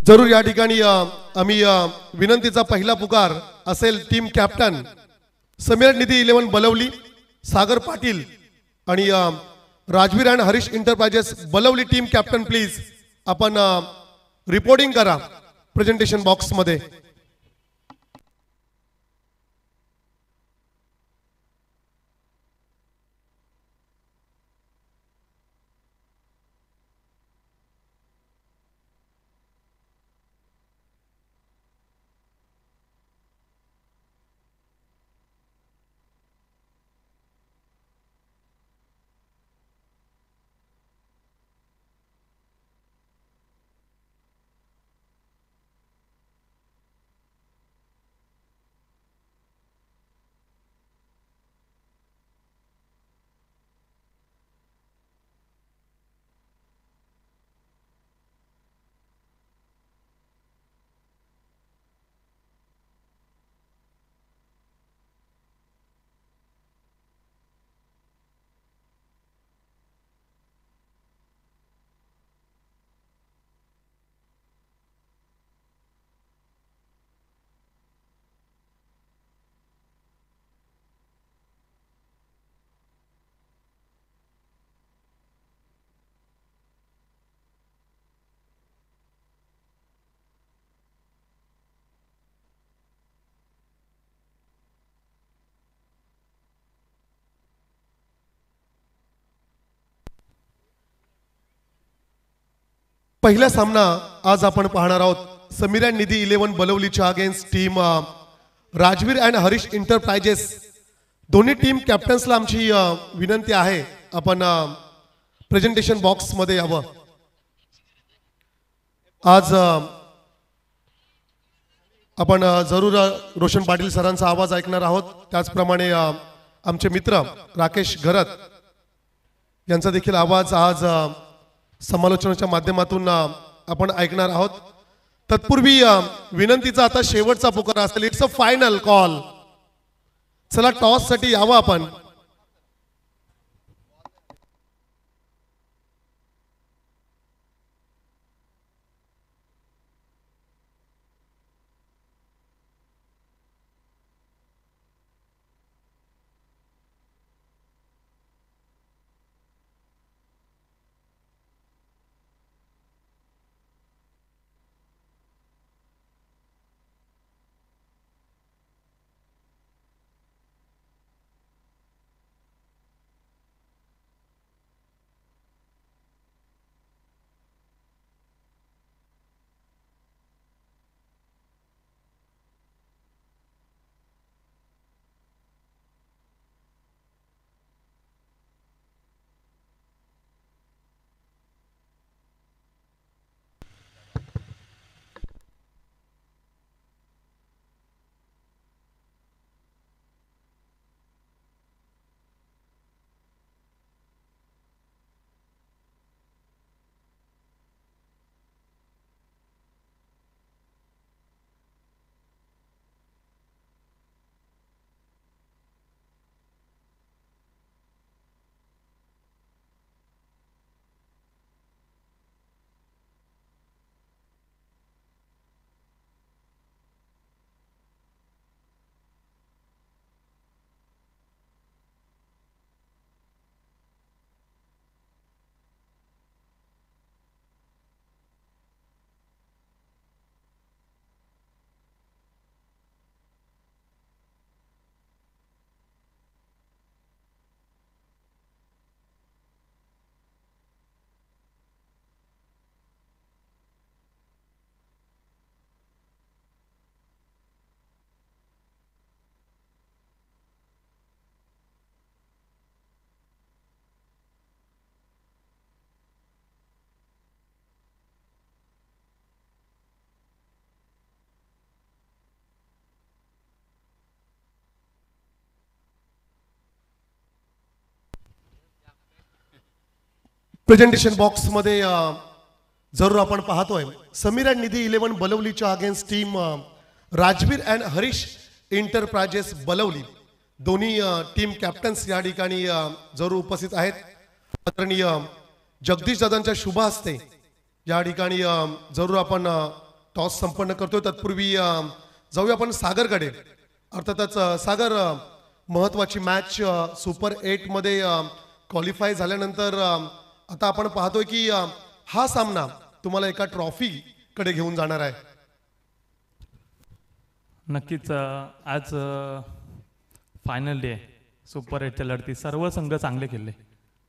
जरूर या ठिकाणी आम्ही विनंतीचा पहिला पुकार असेल टीम कॅप्टन समीर निधी 11 बलवली, सागर पाटील आणि Rajveer and Harish enterprises Balavali team captain please आपण रिपोर्टिंग करा प्रेझेंटेशन बॉक्स मध्ये। पहिला सामना आज आपण पाहणार आहोत समीर अँड निधी 11 बलवलीच्या against team Rajveer and Harish enterprises. दोन्ही टीम कॅप्टन्सला आमची विनंती आहे आपण प्रेझेंटेशन बॉक्स मध्ये यावं। आज आपण जरूर रोशन पाटील सरांचा आवाज ऐकणार आहोत, त्याचप्रमाणे आमचे मित्र राकेश घरत यांचा देखील आवाज आज समालोचनाच्या माध्यमातून आपण ऐकणार आहोत। तत्पूर्वी विनंतीचा आता शेवटचा पुकार असेल, इट्स अ फायनल कॉल। चला टॉस साठी यावं आपण। प्रेझेंटेशन बॉक्स मध्ये जरूर आपण पाहतोय समीर अँड निधी 11 बलवलीच्या against team Rajveer and Harish enterprises Balavali. दोन्ही टीम कॅप्टन्स या ठिकाणी जरूर उपस्थित आहेत। आदरणीय जगदीश दादांच्या शुभ हस्ते या ठिकाणी जरूर आपण टॉस संपन्न करतोय. तत्पूर्वी जाऊया आपण सागरकडे. अर्थातच सागर, महत्त्वाची मॅच सुपर 8 मध्ये क्वालिफाय झाल्यानंतर आता आपण पाहतोय की हा सामना तुम्हाला एका ट्रॉफीकडे घेऊन जाणार आहे. नक्कीच आज फायनल डे सुपर 8च्या लढती. सर्व संघ चांगले खेळले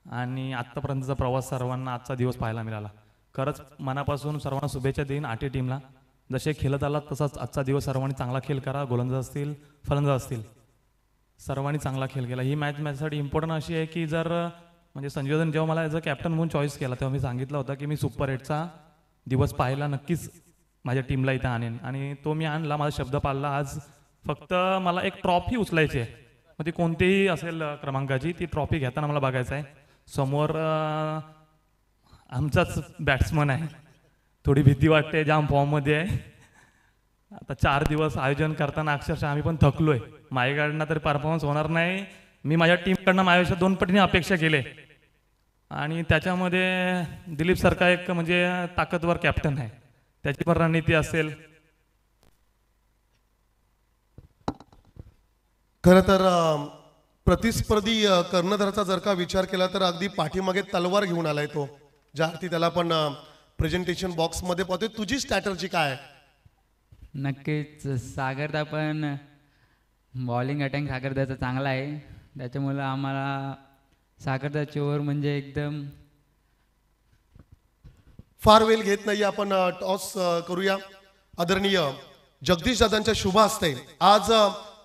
आणि आत्तापर्यंतचा प्रवास सर्वांना आजचा दिवस पाहायला मिळाला. खरंच मनापासून सर्वांना शुभेच्छा देईन. 8 टीमला जसे खेळत आलात तसाच आजचा दिवस सर्वांनी चांगला खेळ करा. गोलंदाज असतील, फलंदाज असतील, सर्वांनी चांगला खेळ केला. ही मॅच माझ्यासाठी इम्पॉर्टंट अशी आहे की जर म्हणजे संयोजन जेव्हा मला ॲज अ कॅप्टन म्हणून चॉईस केला तेव्हा मी सांगितलं होतं की मी सुपर 8चा दिवस पाहायला नक्कीच माझ्या टीमला इथं आणेन आणि तो मी आणला. माझा शब्द पाळला. आज फक्त मला एक ट्रॉफी उचलायची आहे. मग ती कोणतीही असेल क्रमांकाची, ती ट्रॉफी घेताना मला बघायचं आहे. समोर आमचाच बॅट्समन आहे. थोडी भीती वाटते, जाम फॉर्ममध्ये आहे. आता 4 दिवस आयोजन करताना अक्षरशः आम्ही पण थकलोय. माझ्याकडनं तरी परफॉर्मन्स होणार नाही. मी माझ्या टीमकडनं माझ्यापेक्षा 2 पटीने अपेक्षा केले आणि त्याच्यामध्ये दिलीप सारखा एक म्हणजे ताकदवर कॅप्टन आहे. त्याची पण रणनीती असेल. खरं तर प्रतिस्पर्धी कर्णधाराचा जर का विचार केला तर अगदी पाठीमागे तलवार घेऊन आलाय तो, ज्या अर्थी त्याला पण प्रेझेंटेशन बॉक्समध्ये पाहतोय. तुझी स्ट्रॅटर्जी काय आहे? नक्कीच सागरदा पण बॉलिंग अटॅक सागरदाचा चांगला आहे. त्याच्यामुळं आम्हाला सागरदाची ओव्हर म्हणजे एकदम फार वेळ घेत नाही आपण. टॉस करूया. आदरणीय जगदीश दादांच्या शुभ हस्ते आज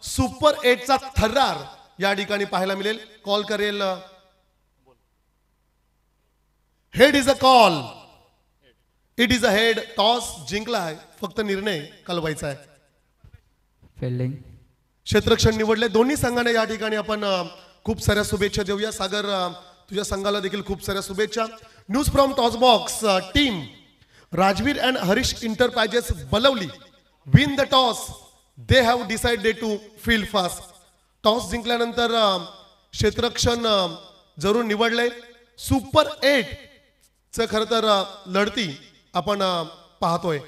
सुपर 8चा थरार या ठिकाणी पाहायला मिळेल. कॉल करेल. Head is a call. It is a head. Toss जिंकला आहे, फक्त निर्णय कळवायचा आहे. फिल्डिंग क्षेत्ररक्षण निवडले दोन्ही संघाने. या ठिकाणी आपण खूप साऱ्या शुभेच्छा देऊया. सागर, तुझ्या संघाला देखील खूप साऱ्या शुभेच्छा. News from toss box. Team Rajveer and Harish enterprises Balavali win the toss. They have decided to field first. Toss जिंकल्यानंतर क्षेत्ररक्षण जरूर निवडले. सुपर 8 च खरं तर लढती आपण पाहतोय.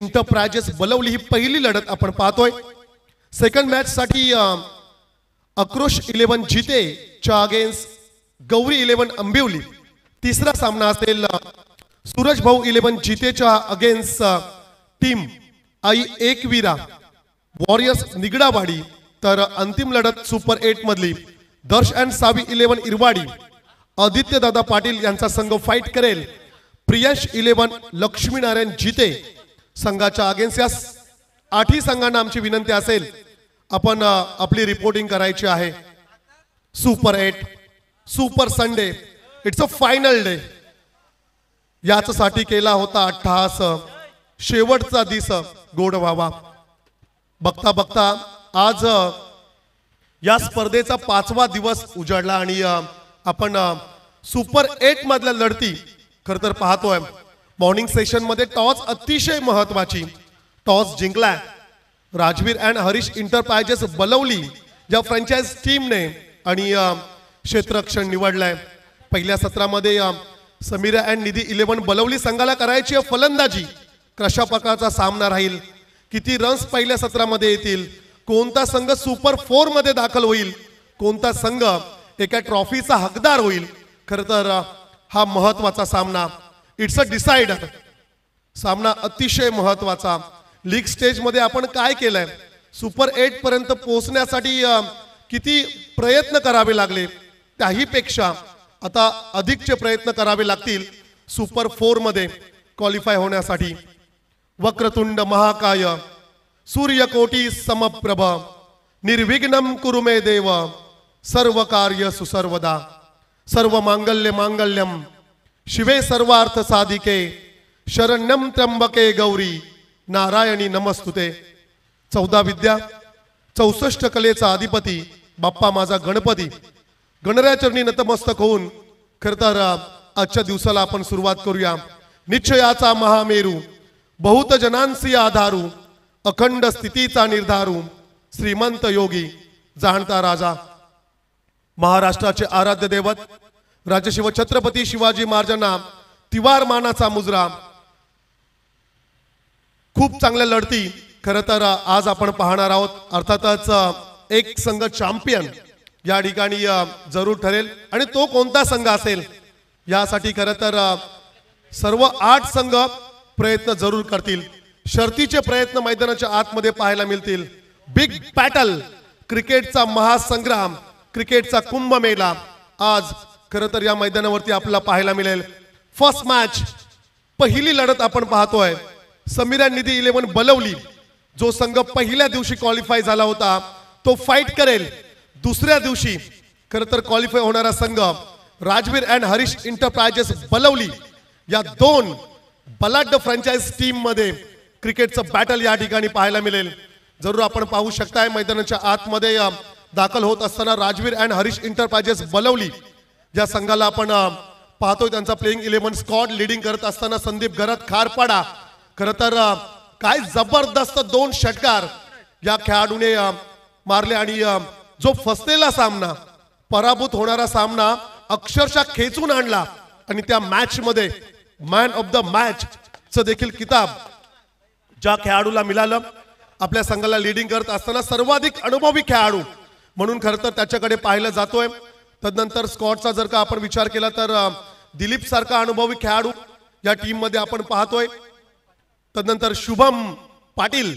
इंटरप्राइजेस बलवली ही पहिली लढत आपण पाहतोय. सेकंड मॅच साठी आक्रोश 11 जिते च्या अगेन्स्ट गौरी 11 अंबिवली. तिसरा सामना असेल सूरज भाऊ 11 जितेच्या अगेन्स्ट टीम आई एकवीरा वॉरियर्स निगडावाडी. तर अंतिम लढत सुपर 8 मधली दर्श अँड सावी 11 इरवाडी आदित्य दादा पाटील यांचा संघ फाईट करेल प्रियांश 11 लक्ष्मीनारायण जिते संघाच्या अगेन्स्ट. या 8ही संघांना आमची विनंती असेल आपण आपली रिपोर्टिंग करायची आहे. Super 8 super Sunday, it's a final day. यासाठी केला होता अट्टहास. शेवटचा दिस गोड व्हावा. बघता बघता आज या स्पर्धेचा 5वा दिवस उजाडला आणि आपण सुपर 8 मधल्या लढती खर तर पाहतोय. मॉर्निंग सेशन मध्ये टॉस अतिशय महत्वाची. टॉस जिंकलाय राजवीर अँड हरीश इंटरप्राइजेस बलवली या फ्रँचाइज टीमने आणि क्षेत्ररक्षण निवडलाय. पहिल्या सत्रामध्ये समीरा अँड निधी 11 बलवली संघाला करायची फलंदाजी. कशा प्रकारचा सामना राहील, किती रन्स पहिल्या सत्रामध्ये येतील, कोणता संघ सुपर 4 मध्ये दाखल होईल, कोणता संघ एका ट्रॉफीचा हकदार होईल. खरं तर हा महत्वाचा सामना. It's a decider. सामना अतिशय महत्वाचा. लीग स्टेज मध्ये आपण काय केलंय, सुपर 8 पर्यंत पोहोचण्यासाठी किती प्रयत्न करावे लागले, त्याही पेक्षा आता अधिकचे प्रयत्न करावे लागतील सुपर 4 मध्ये क्वालिफाय होण्यासाठी. वक्रतुंड महाकाय सूर्यकोटी समप्रभ निर्विघ्नं कुरु मे देव सर्व कार्य सुसर्वदा. सर्व मांगल्य मांगल्यम शिवे सर्वार्थ साधिके शरण्यम त्र्यंबके गौरी नारायणी नमस्तुते. 14 विद्या 64 कलेचा अधिपती बाप्पा माझा गणपती गणराचरणी नतमस्तक होऊन खरं तर आजच्या दिवसाला आपण सुरुवात करूया. निश्चयाचा महामेरू बहुत जनांसी आधारू अखंड स्थितीचा निर्धारू श्रीमंत योगी जाणता राजा महाराष्ट्राचे आराध्य दैवत राजशिव छत्रपती शिवाजी महाराजांना तिवार मानाचा मुजरा. खूप चांगल्या लढती खरं तर आज आपण पाहणार आहोत. अर्थातच एक संघ चॅम्पियन या ठिकाणी जरूर ठरेल आणि तो कोणता संघ असेल यासाठी खरं तर सर्व 8 संघ प्रयत्न जरूर करतील. शर्तीचे प्रयत्न मैदानाच्या आतमध्ये पाहायला मिळतील. बिग बॅटल क्रिकेटचा महासंग्राम क्रिकेटचा कुंभमेळा आज खरं तर या मैदानावरती आपल्याला पाहायला मिळेल. फर्स्ट मॅच पहिली लढत आपण पाहतोय. समीरा निधी 11 बलवली जो संघ पहिल्या दिवशी क्वालिफाय झाला होता तो फाईट करेल. दुसऱ्या दिवशी खरं तर क्वालिफाय होणारा संघ राजवीर अँड हरीश एंटरप्राइजेस बलवली या 2 बलाढ्य फ्रँचाइज टीम मध्ये क्रिकेटचं बॅटल या ठिकाणी पाहायला मिळेल. जरूर आपण पाहू शकताय मैदानाच्या आतमध्ये दाखल होत असताना राजवीर अँड हरीश एंटरप्राइजेस बलवली ज्या संघाला आपण पाहतोय त्यांचा प्लेइंग 11 स्क्वॉड लीडिंग करत असताना संदीप घरत खारपाडा. खरं तर काय जबरदस्त 2 षटकार या खेळाडूने मारले आणि जो फसलेला सामना पराभूत होणारा सामना अक्षरशः खेचून आणला आणि त्या मॅच मध्ये मॅन ऑफ द मॅच चं देखील किताब ज्या खेळाडूला मिळालं. आपल्या संघाला लीडिंग करत असताना सर्वाधिक अनुभवी खेळाडू म्हणून खरं तर त्याच्याकडे पाहिलं जातोय. तदनंतर स्कॉटचा जर का आपण विचार केला तर दिलीप सारखा अनुभवी खेळाडू या टीम मध्ये आपण पाहतोय. तदनंतर शुभम पाटील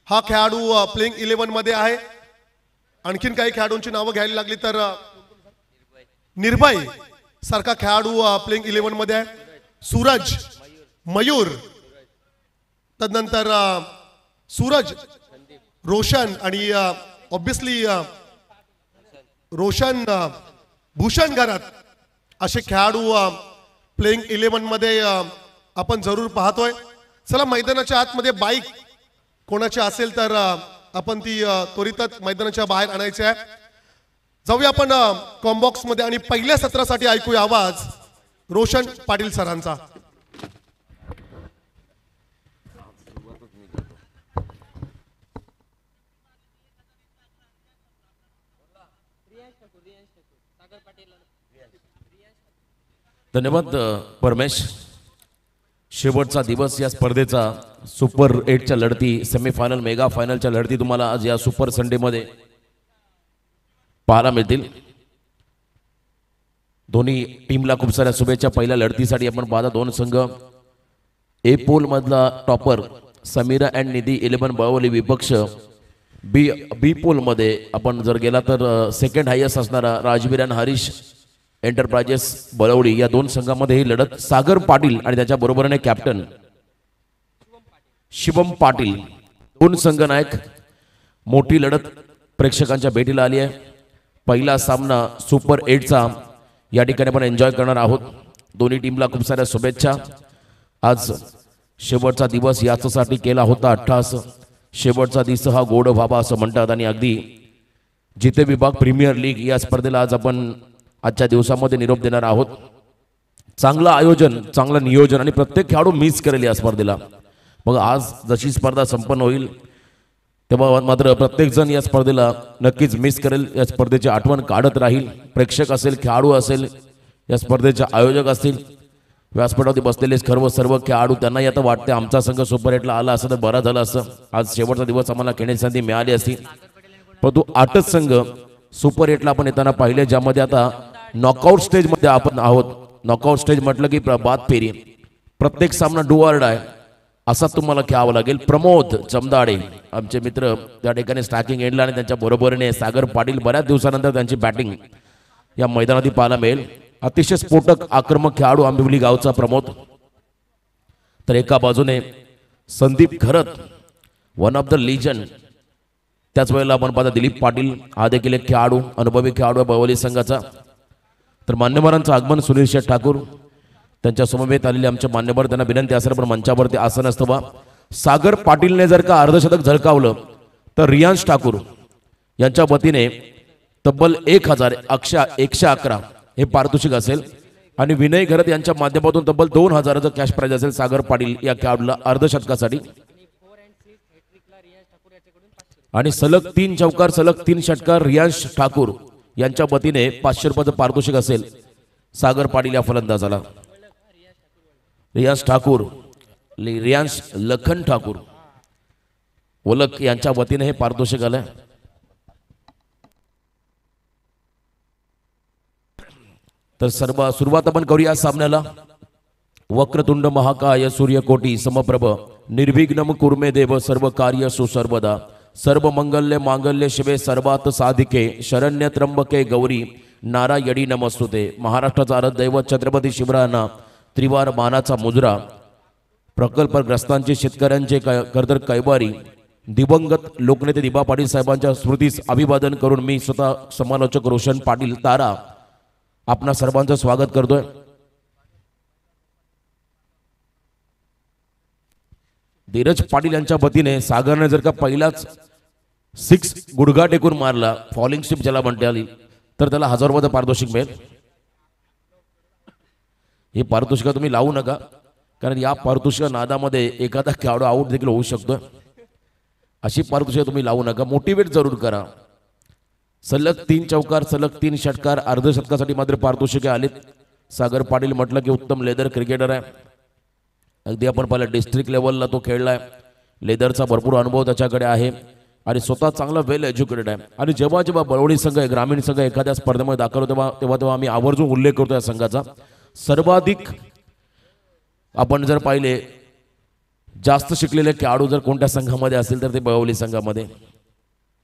हा खेळाडू प्लेइंग 11 मध्ये आहे. आणखीन काही खेळाडूंची नावं घ्यायला लागली तर निर्भय सारखा खेळाडू प्लेइंग 11 मध्ये आहे. सूरज मयूर तदनंतर सूरज रोशन आणि ऑब्विसली रोशन भूषण घरात असे खेळाडू प्लेइंग 11 मध्ये आपण जरूर पाहतोय. चला मैदानाच्या आतमध्ये बाईक कोणाची असेल तर आपण ती त्वरितच मैदानाच्या बाहेर आणायची आहे. जाऊया आपण कॉम्बॉक्स मध्ये आणि पहिल्या सत्रासाठी ऐकूया आवाज रोशन पाटील सरांचा. धन्यवाद परमेश. शेवटचा दिवस या स्पर्धेचा सुपर 8च्या लढती सेमीफायनल मेगा फायनलच्या लढती तुम्हाला आज या सुपर संडे मध्ये पाहायला मिळतील. दोन्ही टीमला खूप साऱ्या शुभेच्छा. पहिल्या लढतीसाठी आपण पाहता 2 संघ. ए पोल मधला टॉपर समीरा अँड निधी 11 बळवली विपक्ष. बी पोल मध्ये आपण जर गेला तर सेकंड हायेस्ट असणारा राजवीर अँड हरीश एंटरप्राइजेस बळवडी या 2 संघामध्ये ही लढत. सागर पाटील आणि त्याच्या बरोबरीने कॅप्टन शिवम पाटील 2 संघ नायक. मोठी लढत प्रेक्षकांच्या भेटीला आली आहे. पहिला सामना सुपर 8चा या ठिकाणी आपण एन्जॉय करणार आहोत. दोन्ही टीमला खूप साऱ्या शुभेच्छा. आज शेवटचा दिवस याच्यासाठी केला होता अट्टास. शेवटचा दिवस हा गोड व्हावा असं म्हणतात आणि अगदी जिथे विभाग प्रीमियर लीग या स्पर्धेला आज आपण आजच्या दिवसामध्ये निरोप देणार आहोत. चांगलं आयोजन चांगलं नियोजन आणि प्रत्येक खेळाडू मिस करेल या स्पर्धेला. मग आज जशी स्पर्धा संपन्न होईल तेव्हा मात्र प्रत्येक जण या स्पर्धेला नक्कीच मिस करेल. या स्पर्धेची आठवण काढत राहील. प्रेक्षक असेल खेळाडू असेल या स्पर्धेचे आयोजक असतील व्यासपीठावरती बसलेले सर्व खेळाडू त्यांनाही आता वाटते आमचा संघ सुपर 8ला आला असं तर बरं झालं असं. आज शेवटचा दिवस आम्हाला खेळण्याची संधी मिळाली असती. परंतु 8च संघ सुपर 8ला आपण येताना पाहिले ज्यामध्ये आता नॉकआउट स्टेजमध्ये आपण आहोत. नॉकआउट स्टेज म्हटलं की बाद फेरी. प्रत्येक सामना डू ऑर डाय असा तुम्हाला खेळावं लागेल. प्रमोद चमदाडे आमचे मित्र त्या ठिकाणी स्टॅकिंग एंडला आणि त्यांच्या बरोबरीने सागर पाटील बऱ्याच दिवसानंतर त्यांची बॅटिंग या मैदानात पाहायला मिळेल. अतिशय स्फोटक आक्रमक खेळाडू आंबिवली गावचा प्रमोद. तर एका बाजूने संदीप घरत वन ऑफ द लिजंड. त्याच वेळेला आपण पाहता दिलीप पाटील हा देखील एक खेळाडू अनुभवी खेळाडू बळवली संघाचा. तर मान्यवरांचं आगमन सुनील शेठ ठाकूर त्यांच्या समवेत आलेले आमचे मान्यवर, त्यांना विनंती असेल पण मंचावरती आसन असतं बा. सागर पाटीलने जर का अर्धशतक झळकावलं तर रियांश ठाकूर यांच्या वतीने तब्बल 1,111 हे पारितोषिक असेल आणि विनय घरत यांच्या माध्यमातून तब्बल 2,000चं कॅश प्राइज असेल सागर पाटील या खेळाडूला अर्धशतकासाठी. आणि सलग 3 चौकार सलग 3 षटकार रियांश ठाकूर यांच्या वतीने 500 रुपयाचं पारितोषिक असेल सागर पाटील या फलंदाजाला. रियांश लखन ठाकूर ओलक यांच्या वतीने हे पारितोषिक आलंय. तर सर्व सुरुवात आपण करूया सामन्याला. वक्रतुंड महाकाय सूर्यकोटी समप्रभ निर्विघ्नम कुर्मे देव सर्व कार्य सुसर्वदा सर्व मंगल्य मांगल्य शिवे सर्वात साधिके शरण्य त्र्यंबके गौरी नारायणी नमस्तुते. महाराष्ट्राचा आराध्य दैवत छत्रपती शिवरायांना त्रिवार मानाचा मुजरा. प्रकल्पग्रस्तांचे शेतकऱ्यांचे कर्दर कैवारी दिवंगत लोकनेते दिबा पाटील साहेबांच्या स्मृतीस अभिवादन करून मी स्वतः समालोचक रोशन पाटील तारा आपणा सर्वांचं स्वागत करतोय. धीरज पाटील यांच्या वतीने सागरने जर का पहिलाच 6 गुडघा टेकून मारला, फॉलिंग स्टिप ज्याला म्हणता आली, तर त्याला 1000 रुपयाचं पारितोषिक मिळेल. हे पारितोषिक तुम्ही लावू नका, कारण या पारितोषिका नादामध्ये एखादा खेळाडू आउट देखील होऊ शकतो. अशी पारितोषिक तुम्ही लावू नका, मोटिवेट जरूर करा. सलग 3 चौकार सलग 3 षटकार अर्धशतकासाठी मात्र पारितोषिके आलीत. सागर पाटील म्हटलं की उत्तम लेदर क्रिकेटर आहे. अगदी आपण पाहिलं डिस्ट्रिक्ट लेवलला तो खेळलाय. लेदरचा भरपूर अनुभव त्याच्याकडे आहे आणि स्वतः चांगला वेल एज्युकेटेड आहे. आणि जेव्हा जेव्हा बळवडी संघ ग्रामीण संघ एखाद्या स्पर्धेमध्ये दाखल होतो तेव्हा आम्ही आवर्जून उल्लेख करतो या संघाचा. सर्वाधिक आपण जर पाहिले जास्त शिकलेले खेळाडू जर कोणत्या संघामध्ये असतील तर ते बळवली संघामध्ये.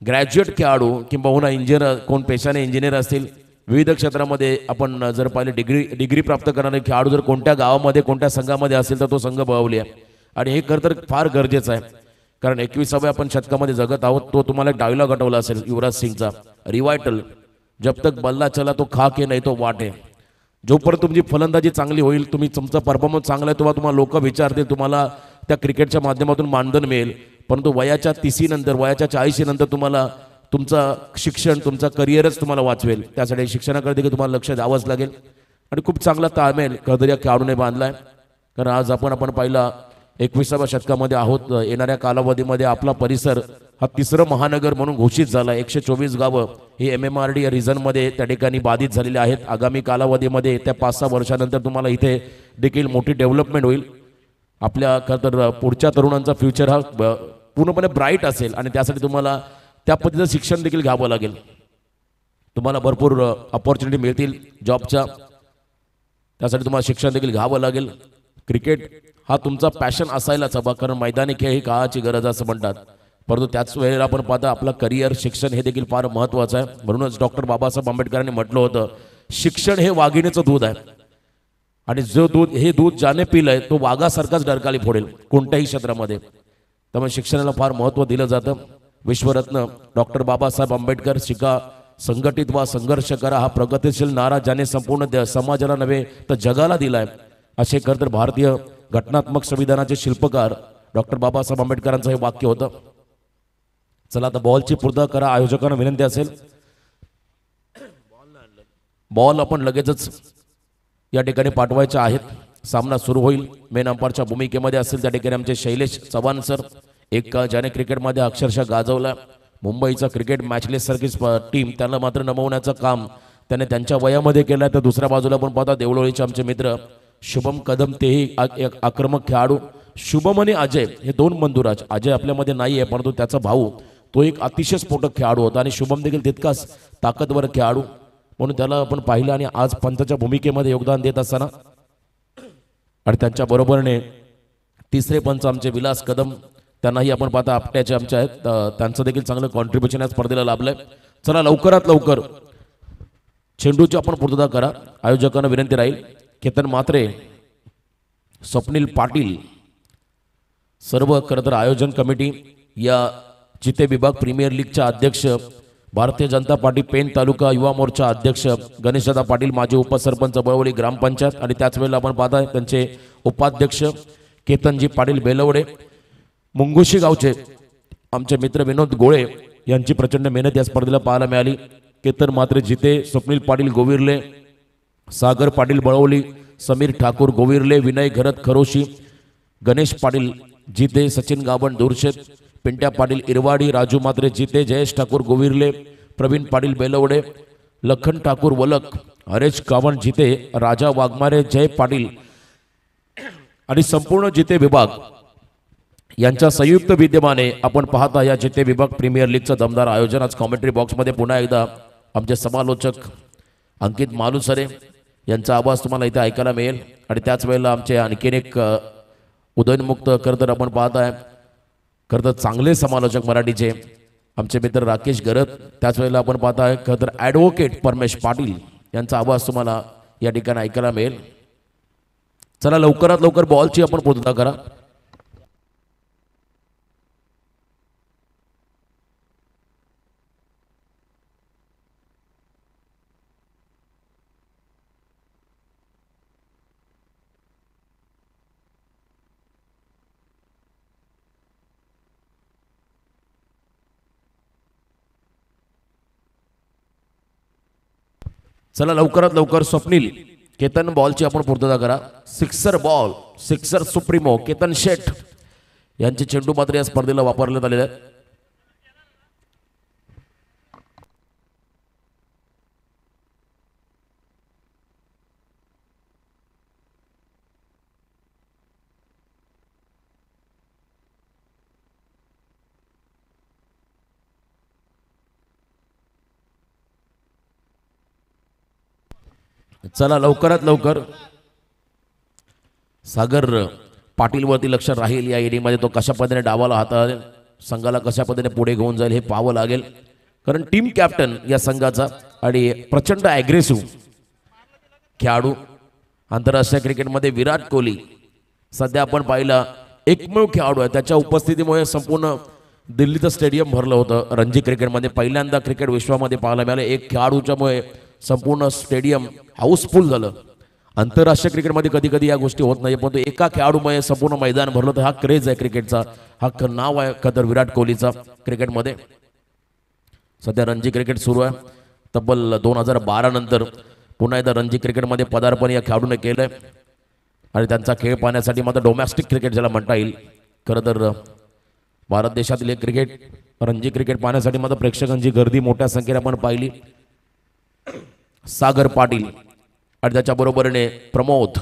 ग्रॅज्युएट खेळाडू किंबहुना इंजिनियर, कोण पेशाने इंजिनियर असतील, विविध क्षेत्रामध्ये आपण जर पाहिले डिग्री प्राप्त करणारे खेळाडू जर कोणत्या गावामध्ये कोणत्या संघामध्ये असेल तर तो संघ बळवली आहे. आणि हे खरं तर फार गरजेचं आहे, कारण 21व्या आपण शतकामध्ये जगत आहोत. तो तुम्हाला एक डायलॉग आठवला असेल युवराज सिंगचा, रिवायटल जब तक बल्ला चला तो खा के नाही तो वाटे. जोपर्यंत तुमची फलंदाजी चांगली होईल, तुम्ही तुमचा परफॉर्मन्स चांगला आहे, तेव्हा तुम्हाला लोक विचारतील, तुम्हाला त्या क्रिकेटच्या माध्यमातून मानधन मिळेल. परंतु वयाच्या 30 नंतर वयाच्या 40 नंतर तुम्हाला तुमचं शिक्षण तुमचा करिअरच तुम्हाला वाचवेल. त्यासाठी शिक्षणाकडे देखील तुम्हाला लक्ष द्यावंच लागेल. आणि खूप चांगला ताळमेळ खरं या खेळाडूने बांधलाय, कारण आज आपण पाहिला 21व्या शतकामध्ये आहोत. येणाऱ्या कालावधीमध्ये आपला परिसर हा 3रं महानगर म्हणून घोषित झाला. 124 गावं ही MMRD या रिजनमध्ये त्या ठिकाणी बाधित झालेली आहेत. आगामी कालावधीमध्ये त्या 5-6 वर्षानंतर तुम्हाला इथे देखील मोठी डेव्हलपमेंट होईल. आपल्या खरं तर पुढच्या तरुणांचा फ्युचर हा पूर्णपणे ब्राईट असेल आणि त्यासाठी तुम्हाला त्या पद्धतीचं शिक्षण देखील घ्यावं लागेल. तुम्हाला भरपूर अपॉर्च्युनिटी मिळतील जॉबच्या, त्यासाठी तुम्हाला शिक्षण देखील घ्यावं लागेल. क्रिकेट हा तुमचा पॅशन असायलाच हवा, कारण मैदानी खेळ ही काळाची गरज असं म्हणतात. परंतु त्याच वेळेला आपण पाहता आपलं करिअर शिक्षण हे देखील फार महत्त्वाचं आहे. म्हणूनच डॉक्टर बाबासाहेब आंबेडकरांनी म्हटलं होतं, शिक्षण हे वाघिणीचं दूध आहे आणि जो दूध ज्याने पिलंय तो वाघासारखाच डरकाली फोडेल कोणत्याही क्षेत्रामध्ये. त्यामुळे शिक्षणाला फार महत्त्व दिलं जातं. विश्वरत्न डॉक्टर बाबासाहेब आंबेडकर, शिका, संघटित वा संघर्ष करा हा प्रगतिशील नारा ज्याने संपूर्ण समाजाला नव्हे तर जगाला दिलाय, असे खरं तर भारतीय घटनात्मक संविधानाचे शिल्पकार डॉक्टर बाबासाहेब आंबेडकरांचं हे वाक्य होतं. चला आता बॉलची पूर्तता करा. आयोजकांना विनंती असेल, बॉल आपण लगेचच या ठिकाणी पाठवायचे आहेत. सामना सुरू होईल. मेन अंपायरच्या भूमिकेमध्ये असेल त्या ठिकाणी आमचे शैलेश चव्हाण सर, एक ज्याने क्रिकेटमध्ये अक्षरशः गाजवला. मुंबईचा क्रिकेट मॅचलेस सारखी टीम त्यांना मात्र नमवण्याचं काम त्याने त्यांच्या वयामध्ये केलं. तर दुसऱ्या बाजूला पण पाहता देवळोळीचे आमचे मित्र शुभम कदम, तेही एक आक्रमक खेळाडू. शुभम आणि अजय हे 2 बंधुराज. अजय आपल्यामध्ये नाही आहे, परंतु त्याचा भाऊ तो एक अतिशय स्फोटक खेळाडू होता आणि शुभम देखील तितकाच ताकदवर खेळाडू, म्हणून त्याला आपण पाहिलं. आणि आज पंचाच्या भूमिकेमध्ये योगदान देत असताना आणि त्यांच्या बरोबरने 3रे पंच आमचे विलास कदम, त्यांनाही आपण पाहता आपट्याचे आमचे आहेत, त्यांचं देखील चांगलं कॉन्ट्रीब्युशन या स्पर्धेला लाभलंय. चला लवकरात लवकर चेंडूची आपण पूर्तता करा. आयोजकांना विनंती राहील, केतन म्हात्रे, स्वप्नील पाटील, सर्व खरं तर आयोजन कमिटी, या जिते विभाग प्रीमियर लीगच्या अध्यक्ष भारतीय जनता पार्टी पेन तालुका युवा मोर्चा अध्यक्ष गणेशदादा पाटील, माजी उपसरपंच बळवली ग्रामपंचायत, आणि त्याच वेळेला आपण पाहताय त्यांचे उपाध्यक्ष केतनजी पाटील बेलवडे, मुंगुशी गावचे आमचे मित्र विनोद गोळे यांची प्रचंड मेहनत या स्पर्धेला पाहायला मिळाली. केतन मात्र जिते, स्वप्नील पाटील गोविरले, सागर पाटील बळवली, समीर ठाकूर गोविरले, विनय घरत खरोशी, गणेश पाटील जिते, सचिन गावण दुरशेत, पिंट्या पाटील इरवाडी, राजू मात्रे जिते, जयेश ठाकूर गोविरले, प्रवीण पाटील बेलवडे, लखन ठाकूर वलक, हरेश गावण जिते, राजा वाघमारे, जय पाटील आणि संपूर्ण जिते विभाग यांच्या संयुक्त विद्यमाने आपण पाहता या जिते विभाग प्रीमियर लीगचं दमदार आयोजन. आज कॉमेंट्री बॉक्समध्ये पुन्हा एकदा आमचे समालोचक अंकित मालुसरे यांचा आवाज तुम्हाला इथे ऐकायला मिळेल. आणि त्याच वेळेला आमचे आणखीन एक उदयनमुक्त खरं आपण पाहताय, खरं चांगले समालोचक मराठीचे आमचे मित्र राकेश गरत. त्याच वेळेला आपण पाहताय खरं ॲडव्होकेट परमेश पाटील यांचा आवाज तुम्हाला या ठिकाणी ऐकायला मिळेल. चला लवकरात लवकर बॉलची आपण पूर्तता करा. चला लवकरात लवकर स्वप्नील केतन बॉलची आपण पूर्तता करा. Sixer ball, sixer supremo Ketan Sheth यांचे चेंडू मात्र या स्पर्धेला वापरण्यात आलेले आहेत. चला लवकरात लवकर सागर पाटील वरती लक्ष राहील या इनिंगमध्ये. तो कशा पद्धतीने डावाला हाताळेल, संघाला कशा पद्धतीने पुढे घेऊन जाईल हे पाहावं लागेल. कारण टीम कॅप्टन या संघाचा आणि प्रचंड ॲग्रेसिव्ह खेळाडू आंतरराष्ट्रीय क्रिकेटमध्ये विराट कोहली सध्या आपण पाहिला एकमेव खेळाडू आहे. त्याच्या उपस्थितीमुळे संपूर्ण दिल्लीचं स्टेडियम भरलं होतं. रणजी क्रिकेटमध्ये पहिल्यांदा क्रिकेट विश्वामध्ये पाहायला मिळालं. एक खेळाडूच्यामुळे संपूर्ण स्टेडियम हाऊसफुल झालं. आंतरराष्ट्रीय क्रिकेटमध्ये कधी कधी या गोष्टी होत नाही, परंतु एका खेळाडूमुळे संपूर्ण मैदान भरलं. तर हा क्रेज आहे क्रिकेटचा, हा नाव आहे खतर विराट कोहलीचा क्रिकेटमध्ये. सध्या रणजी क्रिकेट सुरू आहे. तब्बल 2012 नंतर पुन्हा एकदा रणजी क्रिकेटमध्ये पदार्पण या खेळाडूने केलंय. आणि त्यांचा खेळ पाहण्यासाठी मात्र डोमॅस्टिक क्रिकेट ज्याला म्हणता येईल, खरं तर भारत देशातील एक क्रिकेट रणजी क्रिकेट पाहण्यासाठी मात्र प्रेक्षकांची गर्दी मोठ्या संख्येने आपण पाहिली. सागर पाटील आणि त्याच्या बरोबरीने प्रमोद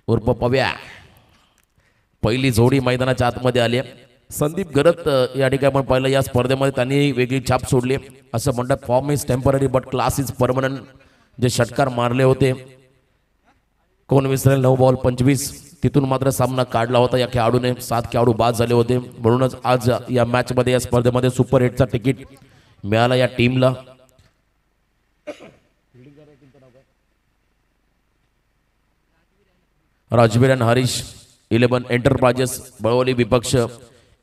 उर्फ पव्या पहिली जोडी मैदानाच्या आतमध्ये आली आहे. संदीप गरत या ठिकाणी आपण पाहिलं या स्पर्धेमध्ये त्यांनी वेगळी छाप सोडली. असं म्हणतात form is temporary but class is permanent. जे षटकार मारले होते कोण विसरेल, 9 बॉल 25, तिथून मात्र सामना काढला होता या खेळाडूने. 7 खेळाडू बाद झाले होते. म्हणूनच आज या मॅचमध्ये या स्पर्धेमध्ये सुपर 8चा तिकीट मिळाला या टीमला. राजवीर आणि हरीश 11 एंटरप्राइजेस बळवली विपक्ष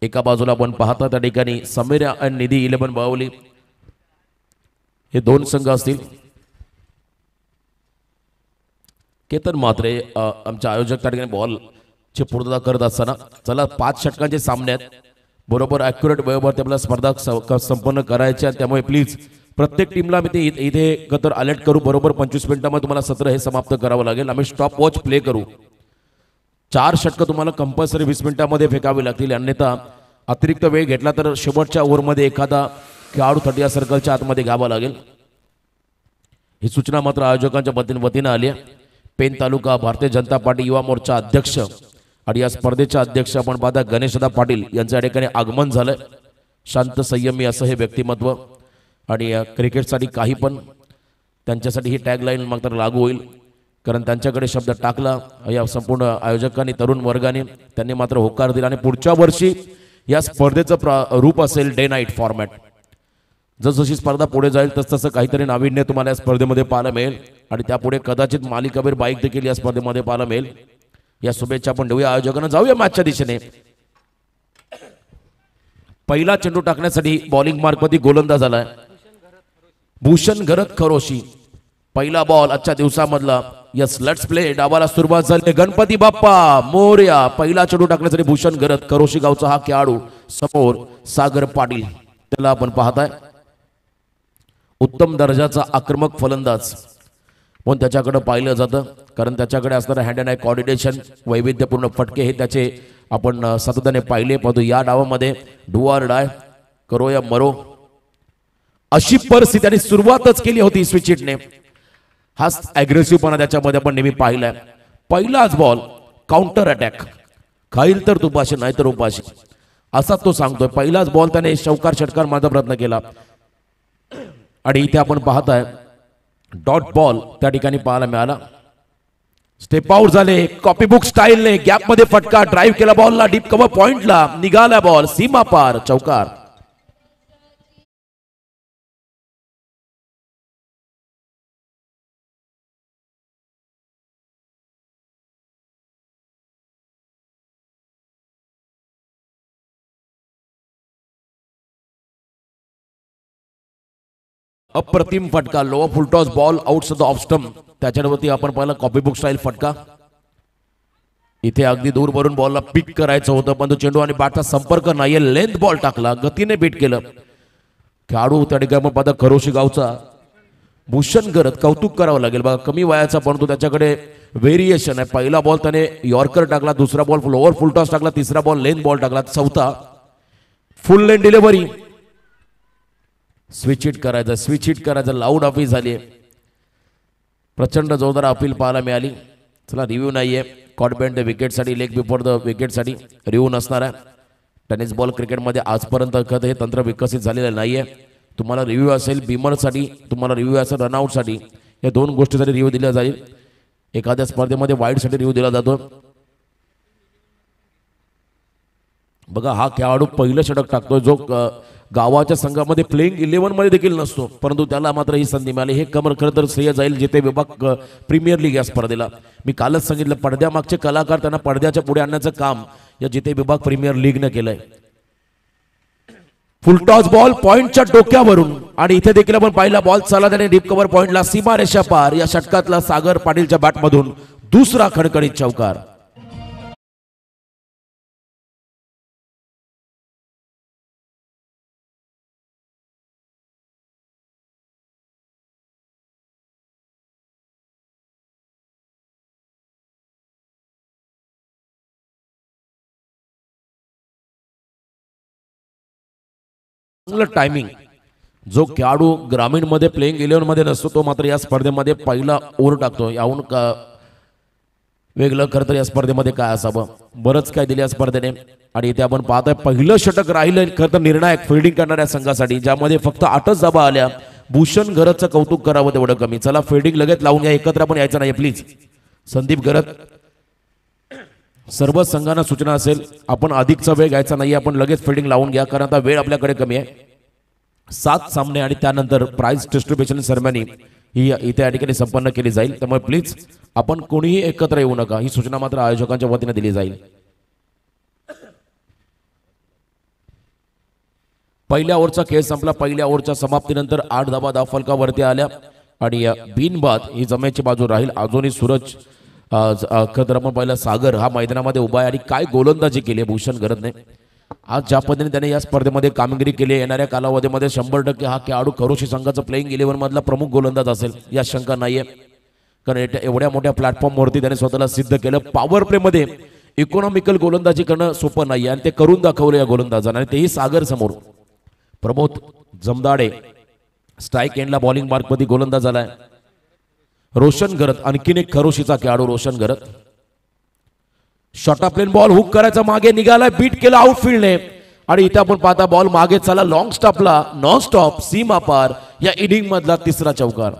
एका बाजूला आपण पाहता. त्या ठिकाणी समीर आणि निधी 11 बळवली हे 2 संघ असतील. केतन मात्रे आमच्या आयोजक त्या ठिकाणी बॉलची पूर्तता करत असताना. चला 5 षटकांचे सामने आहेत. बरोबर ॲक्युरेट वेळेवर ते आपल्याला स्पर्धा संपन्न करायची आहे. त्यामुळे प्लीज प्रत्येक टीमला मी ते इथे कतर अलर्ट करू. बरोबर 25 मिनिटांमध्ये तुम्हाला सत्र हे समाप्त करावं लागेल. आम्ही स्टॉप वॉच प्ले करू. 4 षटकं तुम्हाला कंपल्सरी 20 मिनिटांमध्ये फेकावी लागतील. अन्यथा अतिरिक्त वेळ घेतला तर शेवटच्या ओव्हरमध्ये एखादा खेळाडू 30 सर्कलच्या आतमध्ये घ्यावा लागेल. ही सूचना मात्र आयोजकांच्या वतीनं आली आहे. पेन तालुका भारतीय जनता पार्टी युवा मोर्चा अध्यक्ष आणि या स्पर्धेच्या अध्यक्ष आपण पाहता गणेशदा पाटील यांच्या ठिकाणी आगमन झालंय. शांत संयमी असं हे व्यक्तिमत्व आणि क्रिकेटसाठी काही पण त्यांच्यासाठी ही टॅगलाईन मात्र लागू होईल. कारण त्यांच्याकडे शब्द टाकला या संपूर्ण आयोजकांनी, तरुण वर्गाने त्यांनी मात्र होकार दिला. आणि पुढच्या वर्षी या स्पर्धेचं रूप असेल डे नाईट फॉर्मॅट. जसजशी स्पर्धा पुढे जाईल तसतसं काहीतरी नाविन्य तुम्हाला या स्पर्धेमध्ये पाहायला मिळेल. आणि त्यापुढे कदाचित मालिकावीर बाईक देखील या स्पर्धेमध्ये पाहायला मिळेल. या शुभेच्छा आपण देऊया आयोजकांना. जाऊया मॅचच्या दिशेने. पहिला चेंडू टाकण्यासाठी बॉलिंग मार्कमध्ये गोलंदाज आलाय भूषण घरत खरोशी. पहिला बॉल आजच्या दिवसामधला. Yes let's play. डावाला सुरुवात झाली. गणपती बाप्पा मोरया. पहिला चेंडू टाकण्यासाठी भूषण घरत खरोशी गावचा हा खेळाडू. समोर सागर पाटील त्याला आपण पाहताय. उत्तम दर्जाचा आक्रमक फलंदाज पण त्याच्याकडे पाहिलं जातं कारण त्याच्याकडे असणारं हँड अँड आय कोऑर्डिनेशन वैविध्यपूर्ण फटके हे त्याचे आपण सातत्याने पाहिले. परंतु या डावामध्ये डू ऑर डाय करो या मरो अशी परिस्थिती त्याने सुरुवातच केली होती स्विचिटने. हाच अग्रेसिव्हपणा त्याच्यामध्ये आपण नेहमी पाहिलाय. पहिलाच बॉल काउंटर अटॅक. खाईल तर तुपाशी नाही तर उपाशी असा तो सांगतोय. पहिलाच बॉल त्याने शौकार षटकार मारण्याचा प्रयत्न केला आणि इथे आपण पाहताय डॉट बॉल त्या ठिकाणी पाहायला मिळाला. स्टेप आउट झाले. कॉपी बुक स्टाईलने गॅप मध्ये फटका. ड्राईव्ह केला बॉलला डीप कव्हर पॉइंटला. निघाला बॉल सीमा पार चौकार. अप्रतिम फटका. Low full toss ball out off stump. त्याच्यावरती आपण पाहिलं कॉपी बुक स्टाईल फटका. इथे अगदी दूरवरून बॉलला पिक करायचं होतं पण तो चेंडू आणि बॅटचा संपर्क नाहीये. लेंथ बॉल टाकला. गतीने बीट केलं. खेळाडू त्या ठिकाणी पाहता खरोशी गावचा भूषण घरत. कौतुक करावं लागेल बघा. कमी वयाचा परंतु त्याच्याकडे व्हेरिएशन आहे. पहिला बॉल त्याने यॉर्कर टाकला. दुसरा बॉल लोअर फुलटॉस टाकला. तिसरा बॉल लेंथ बॉल टाकला. चौथा full length delivery. Switch hit करायचं. लाऊड अपील झाली. प्रचंड जोरदार अपील पाहायला मिळाली. चला रिव्ह्यू नाहीये. कॉट बँड विकेटसाठी लेग बिफोर द विकेटसाठी रिव्ह्यू नसणार आहे. टेनिस बॉल क्रिकेटमध्ये आजपर्यंत हे तंत्र विकसित झालेलं नाहीये. तुम्हाला रिव्ह्यू असेल बिमरसाठी, तुम्हाला रिव्ह्यू असेल रनआउटसाठी, या दोन गोष्टीसाठी रिव्ह्यू दिला जाईल. एखाद्या स्पर्धेमध्ये वाईडसाठी रिव्ह्यू दिला जातो. बघा हा खेळाडू पहिलं षटक टाकतोय जो गावाच्या संघामध्ये प्लेइंग 11 मध्ये देखील नसतो परंतु त्याला मात्र ही संधी मिळाली. हे खरं तर श्रेय जाईल जिथे विभाग प्रीमियर लीग या स्पर्धेला. मी कालच सांगितलं पडद्यामागचे कलाकार त्यांना पडद्याच्या पुढे आणण्याचं काम या जिथे विभाग प्रीमियर लीगने केलंय. फुलटॉस बॉल पॉइंटच्या डोक्यावरून आणि इथे देखील आपण पाहिला बॉल चालला त्याने डीप कव्हर पॉइंटला. सीमा रेषा पार. या षटकातला सागर पाटीलच्या बॅटमधून दुसरा खणखणीत चौकार. चांगलं टायमिंग. जो खेळाडू ग्रामीण मध्ये प्लेइंग 11 मध्ये नसतो तो मात्र या स्पर्धेमध्ये पहिला ओव्हर टाकतो. याहून वेगळं खरं तर या स्पर्धेमध्ये काय असावं. बरंच काय दिलं या स्पर्धेने आणि इथे आपण पाहतोय पहिलं षटक राहिलं खरं तर निर्णायक फिल्डिंग करणाऱ्या संघासाठी ज्यामध्ये फक्त 8च धावा आल्या. भूषण घरतचं कौतुक करावं तेवढं कमी. चला फिल्डिंग लगेच लावून या. एकत्र आपण यायचं नाही प्लीज. संदीप घरत सर्व संघांना सूचना असेल आपण अधिकचा वेळ घ्यायचा नाही. आपण लगेच फिल्डिंग लावून घ्या कारण आता वेळ आपल्याकडे कमी आहे. 7 सामने आणि त्यानंतर प्राइज डिस्ट्रीब्युशन सेरेमनी ही इथे या ठिकाणी संपन्न केली जाईल. त्यामुळे प्लीज आपण कोणीही एकत्र येऊ नका. ही सूचना मात्र आयोजकांच्या वतीने दिली जाईल. पहिल्या ओव्हरचा खेळ संपला. पहिल्या ओव्हरच्या समाप्तीनंतर 8 धावा धावफलकावरती आल्या आणि बिनबाद ही जमेची बाजू राहील. अजूनही सूरज खरं आपण पाहिलं सागर हा मैदानामध्ये उभा आहे आणि काय गोलंदाजी केली आहे भूषण घरतने. आज ज्या पद्धतीने त्याने या स्पर्धेमध्ये कामगिरी केली येणाऱ्या कालावधीमध्ये 100% हा खेळाडू खरोशी संघाचा प्लेइंग 11 मधला प्रमुख गोलंदाज असेल या शंका नाहीये. कारण एवढ्या मोठ्या प्लॅटफॉर्मवरती त्याने स्वतःला सिद्ध केलं. पॉवर प्ले मध्ये इकॉनॉमिकल गोलंदाजी करणं सोपं नाहीये आणि ते करून दाखवलं या गोलंदाजाने आणि तेही सागर समोर. प्रमोद जमदाडे स्ट्राईक एंडला बॉलिंग मार्कमध्ये गोलंदाज आलाय. रोशन घरत आणखीन एक खरोशीचा खेळाडू रोशन घरत. शॉर्ट प्लेन बॉल हुक करायचा मागे निघालाय. बीट केला आउटफील्डने आणि इथे आपण पाहता बॉल मागे चला लॉंग स्टॉपला. नॉन स्टॉप सीमा पार. या इनिंग मधला तिसरा चौकार.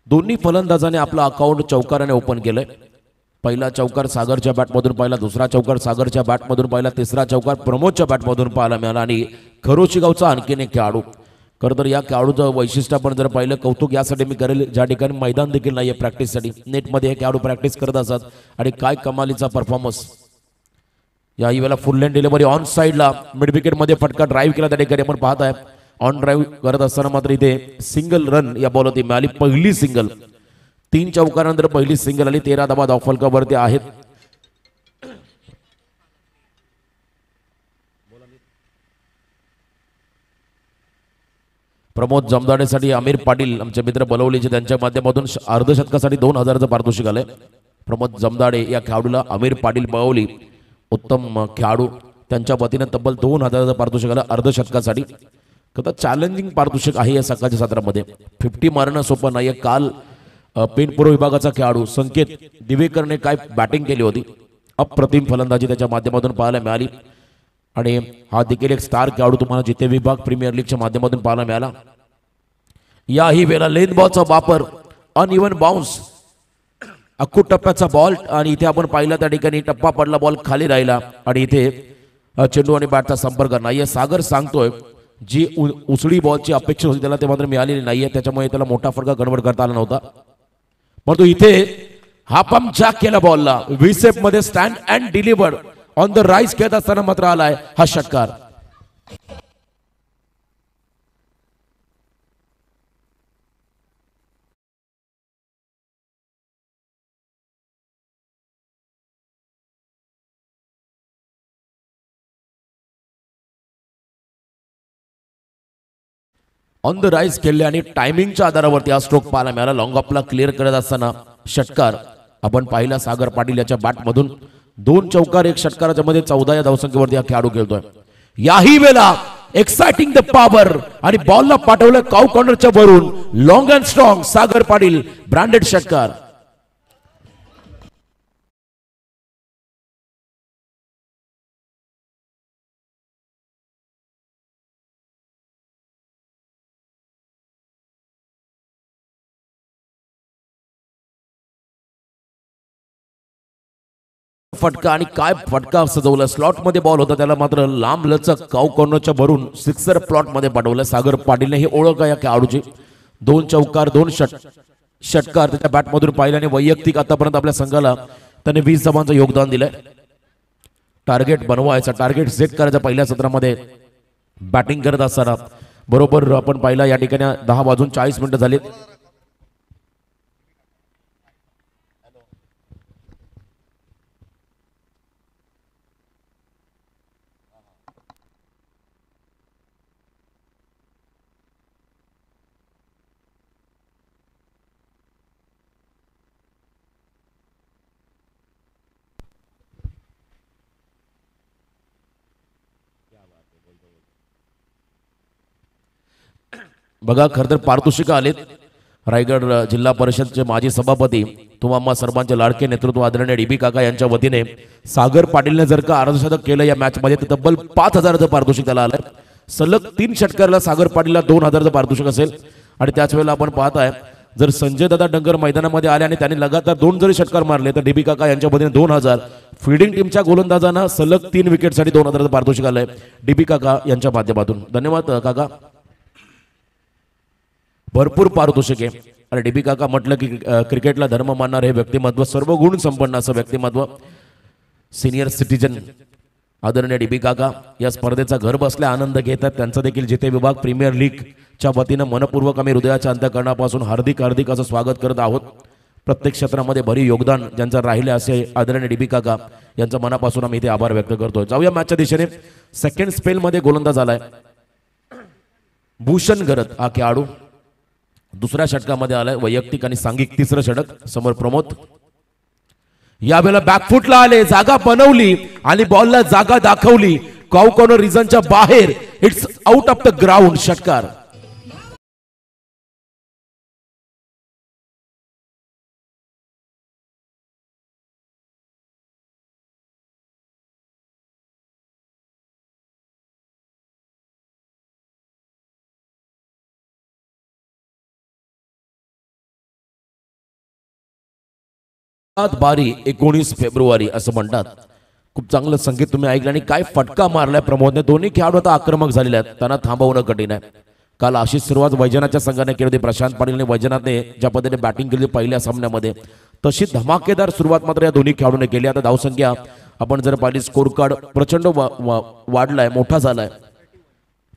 दोन्ही फलंदाजाने आपलं अकाउंट चौकाराने ओपन केलंय. पहिला चौकार सागरच्या बॅटमधून पाहिला, दुसरा चौकार सागरच्या बॅटमधून पाहिला, तिसरा चौकार प्रमोदच्या बॅटमधून पाहायला मिळाला. आणि खरोशी गावचा आणखीन एक खेळाडू. खरं तर या खेळाडूचं वैशिष्ट्य आपण जर पाहिलं, कौतुक यासाठी मी करेल ज्या ठिकाणी मैदान देखील नाही आहे प्रॅक्टिससाठी, नेटमध्ये हे खेळाडू प्रॅक्टिस करत असतात आणि काय कमालीचा परफॉर्मन्स. याही वेळेला फुल लेन डिलिव्हरी ऑन साईडला मिड विकेटमध्ये फटका ड्राईव्ह केला त्या ठिकाणी आपण पाहत आहे. ऑन ड्राईव्ह करत असताना मात्र इथे सिंगल रन या बॉलवरती मिळाली, पहिली सिंगल. 3 चौकारानंतर पहिली सिंगल आली. 13 धावा धावफलकावरती आहेत. प्रमोद जमदाडेसाठी आमिर पाटील आमचे मित्र बलवलीचे त्यांच्या माध्यमातून अर्धशतकासाठी 2000चं पारितोषिक आलंय. प्रमोद जमदाडे या खेळाडूला आमिर पाटील बळवली उत्तम खेळाडू त्यांच्या वतीनं तब्बल 2000चं पारितोषिक आलं अर्धशतकासाठी. तर चॅलेंजिंग पारितोषिक आहे या सकाळच्या सत्रामध्ये. 50 मारणं सोपं नाही. काल पेन पूर्व विभागाचा खेळाडू संकेत दिवेकरने काय बॅटिंग केली होती, अप्रतिम फलंदाजी त्याच्या माध्यमातून पाहायला मिळाली. आणि हा देखील एक स्टार खेळाडू तुम्हाला जिथे विभाग प्रीमियर लीगच्या माध्यमातून पाहायला मिळाला. याही वेळेला लेन बॉलचा वापर, अनइव्हन बाउन्स, अक्कू टप्प्याचा बॉल आणि इथे आपण पाहिलं त्या ठिकाणी टप्पा पडला, बॉल खाली राहिला आणि इथे चेंडू आणि बॅटचा संपर्क नाहीये. सागर सांगतोय जी उसळी बॉलची अपेक्षा होती त्याला ते मात्र मिळालेली नाहीये, त्याच्यामुळे त्याला मोठा फरक कन्वर्ट करता आला नव्हता. परंतु इथे हा पंप जॅक केला बॉलला, व्हीसेप मध्ये stand and delivered on the rise खेळत असताना मात्र आलाय हा षटकार. ऑन द राईज खेळले आणि टायमिंगच्या आधारावरती हा स्ट्रोक पाहायला मिळाला. लॉंग ऑफला क्लिअर करत असताना षटकार आपण पाहिला सागर पाटील याच्या बॅटमधून. 2 चौकार 1 षटकाराच्या मध्ये 14 या धावसंख्येवरती हा खेळाडू खेळतोय. याही वेळेला एक्साइटिंग द पॉवर आणि बॉलला पाठवलं काउ कॉर्नरच्या वरून. Long and strong Sagar Patil branded षटकार. फटका आणि काय फटका सजवला. स्लॉट मध्ये बॉल होता त्याला मात्र लांब लचक काउ कॉर्नरच्या भरून सिक्सर प्लॉट मध्ये पाठवलं. सागर पाटीलने ही ओळख आहे या खेळाडूची. 2 चौकार 2 षटकार त्याच्या बॅटमधून पाहिलं आणि वैयक्तिक आतापर्यंत आपल्या संघाला त्याने 20 धावांचं योगदान दिलंय. टार्गेट बनवायचा, टार्गेट सेट करायचा पहिल्या सत्रामध्ये बॅटिंग करत असताना. बरोबर आपण पाहिला या ठिकाणी 10 वाजून 40 मिनिटं झाली. बघा खरं तर पारितोषिक आलेत. रायगड जिल्हा परिषदचे माजी सभापती तुम्हा सर्वांचे लाडके नेतृत्व आदरणीय डीबी काका यांच्या वतीने सागर पाटीलने जर का अर्धशतक केलं या मॅच मध्ये तर तब्बल 5000चं पारितोषिक त्याला आलंय. सलग 3 षटकाराला सागर पाटीलला 2000चं पारितोषिक असेल. आणि त्याच वेळेला आपण पाहताय जर संजय दादा डंगर मैदानामध्ये आले आणि त्यांनी लगातार 2 जरी षटकार मारले तर डीबी काका यांच्या वतीने 2000. फिल्डिंग टीमच्या गोलंदाजांना सलग 3 विकेटसाठी 2000चं पारितोषिक आलंय डीबी काका यांच्या माध्यमातून. धन्यवाद काका. भरपूर पारितोषिक आहे. आणि डीबी काका म्हटलं की क्रिकेटला धर्म मानणारे हे व्यक्तिमत्व, सर्व गुण संपन्न असं व्यक्तिमत्व, सिनियर सिटीजन आदरणीय डीबी काका या स्पर्धेचा घर बसल्या आनंद घेतात. त्यांचा देखील जिथे विभाग प्रीमियर लीगच्या वतीनं मनपूर्वक आम्ही हृदयाच्या अंतःकरणापासून हार्दिक हार्दिक असं स्वागत करत आहोत. प्रत्येक क्षेत्रामध्ये भरीव योगदान ज्यांचं राहिले असे आदरणीय डीबी काका यांचा मनापासून आम्ही इथे आभार व्यक्त करतोय. जाऊया मॅचच्या दिशेने. सेकंड स्पेलमध्ये गोलंदाज आलाय भूषण गरत हा खेळाडू. दुसऱ्या षटकामध्ये आलाय वैयक्तिक आणि सांघिक 3रं षटक. समोर प्रमोद. यावेळेला बॅकफुटला आले, जागा बनवली आणि बॉलला जागा दाखवली. काउ कॉर्नर रिजनच्या बाहेर, it's out of the ground. षटकार. बारी 19 फेब्रुवारी असं म्हणतात. खूप चांगलं संगीत तुम्ही ऐकलं आणि काय फटका मारलाय प्रमोदने. दोन्ही खेळाडू आता आक्रमक झालेले आहेत, त्यांना थांबवणं कठीण आहे. काल अशी सुरुवात वैजनाथच्या संघाने केली होती. प्रशांत पाटील आणि वैजनाथने ज्या पद्धतीने बॅटिंग केली पहिल्या सामन्यामध्ये, तशी धमाकेदार सुरुवात मात्र या दोन्ही खेळाडूंनी केली. आता धावसंख्या आपण जर पाहिली, स्कोर कार्ड प्रचंड वाढलाय, मोठा झालाय.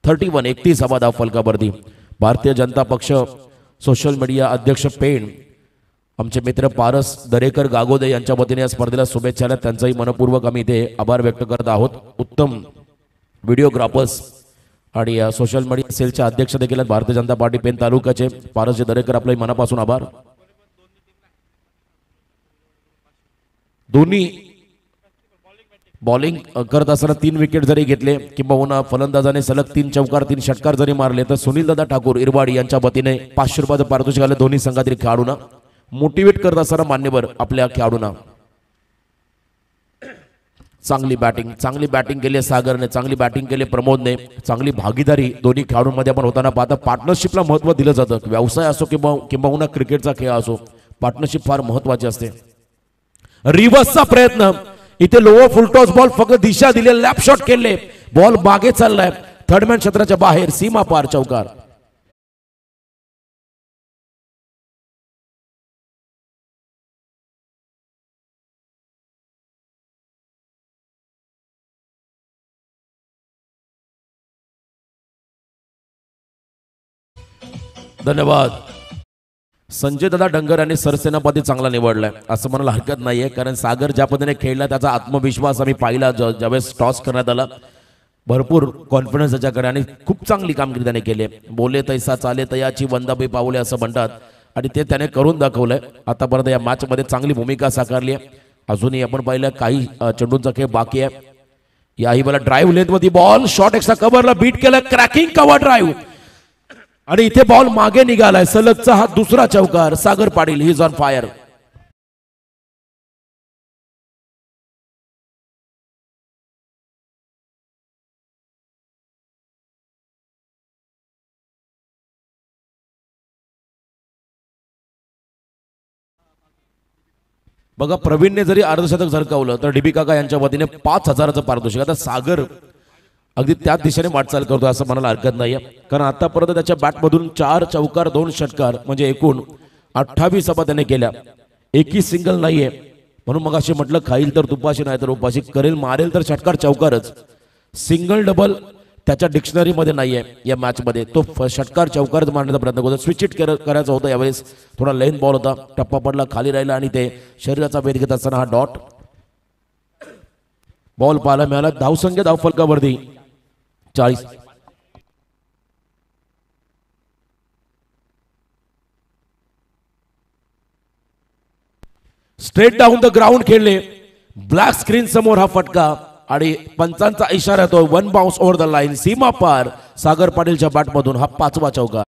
31 हवा धाव फलकावरती. भारतीय जनता पक्ष सोशल मीडिया अध्यक्ष पेण, आमचे मित्र पारस दरेकर गागोदे यांच्या वतीने या स्पर्धेला शुभेच्छा आल्या. त्यांचाही मनपूर्वक आम्ही इथे आभार व्यक्त करत आहोत. उत्तम व्हिडिओग्राफर्स आणि सोशल मीडिया सेलचे अध्यक्ष देखील आहेत भारतीय जनता पार्टी पेण तालुक्याचे पारसजी दरेकर, आपले मनापासून आभार. दोन्ही बॉलिंग करत असताना 3 विकेट जरी घेतले किंवा फलंदाजाने सलग 3 चौकार 3 षटकार जरी मारले, तर सुनील दादा ठाकूर इरवाडी यांच्या वतीने 500 रुपयाचं पारितोषिक आले दोन्ही संघातील खेळाडूंना. मोटिवेट करत असताना मान्यवर आपल्या खेळाडूंना. चांगली बॅटिंग केली सागरने, चांगली बॅटिंग केली प्रमोदने, चांगली भागीदारी दोन्ही खेळाडूंमध्ये आपण होताना पाहता. पार्टनरशिपला महत्त्व दिलं जातं. व्यवसाय असो किंवा क्रिकेटचा खेळ असो, पार्टनरशिप फार महत्त्वाची असते. रिव्हर्सचा प्रयत्न, इथे लोअर फुलटॉस बॉल फक्त दिशा दिले, लॅप शॉट केले, बॉल मागे चाललाय, थर्डमॅन क्षेत्राच्या बाहेर, सीमा पार चौकार. धन्यवाद. संजय दादा डंगर यांनी सरसेनापती चांगला निवडलाय असं म्हणायला हरकत नाहीये, कारण सागर ज्या पद्धतीने खेळला त्याचा आत्मविश्वास आम्ही पाहिला. ज्यावेळेस टॉस करण्यात आला, भरपूर कॉन्फिडन्स त्याच्याकडे आणि खूप चांगली कामगिरी त्याने केली. बोले तैसा चाले तयाची वंदाबाई पावले असं म्हणतात आणि ते त्याने करून दाखवलंय. आतापर्यंत या मॅच मध्ये चांगली भूमिका साकारली आहे. अजूनही आपण पाहिलं काही चेंडूंचा खेळ बाकी आहे. याही वेळेला ड्राईव्ह लेंथ मध्ये बॉल शॉर्ट एक्स्ट्रा कव्हरला बीट केलं, क्रॅकिंग कव्हर ड्राईव्ह आणि इथे बॉल मागे निघालाय. सलगचा हा दुसरा चौकार. Sagar Patil he is on fire. बघा, प्रवीणने जरी अर्धशतक झळकावलं तर डीबी काका यांच्या वतीने 5,000चं पारितोषिक. आता सागर अगदी त्याच दिशेने वाटचाल करतो असं म्हणायला हरकत नाहीये, कारण आतापर्यंत त्याच्या बॅटमधून 4 चौकार 2 षटकार म्हणजे एकूण 28 सभा त्याने केल्या. एकही सिंगल नाहीये. म्हणून मग असे म्हटलं, खाईल तर तुपाशी नाही तर उपाशी, करेल मारेल तर षटकार चौकारच. सिंगल डबल त्याच्या डिक्शनरी मध्ये नाहीये या मॅच मध्ये. तो षटकार चौकारच मारण्याचा प्रयत्न करतो. स्विच इट करायचा होता यावेळेस. थोडा लेन बॉल होता, टप्पा पडला, खाली राहिला आणि ते शरीराचा वेध घेत असताना हा डॉट बॉल पाहायला मिळाला. धावसंख्या धावफलकावरती 40. स्ट्रेट डाऊन द ग्राउंड खेळले. ब्लॅक स्क्रीन समोर हा फटका आणि पंचांचा इशारा येतो. 1 बाउन्स ओव्हर द लाईन, सीमा पार. सागर पाटीलच्या बॅटमधून हा 5वा चौकार.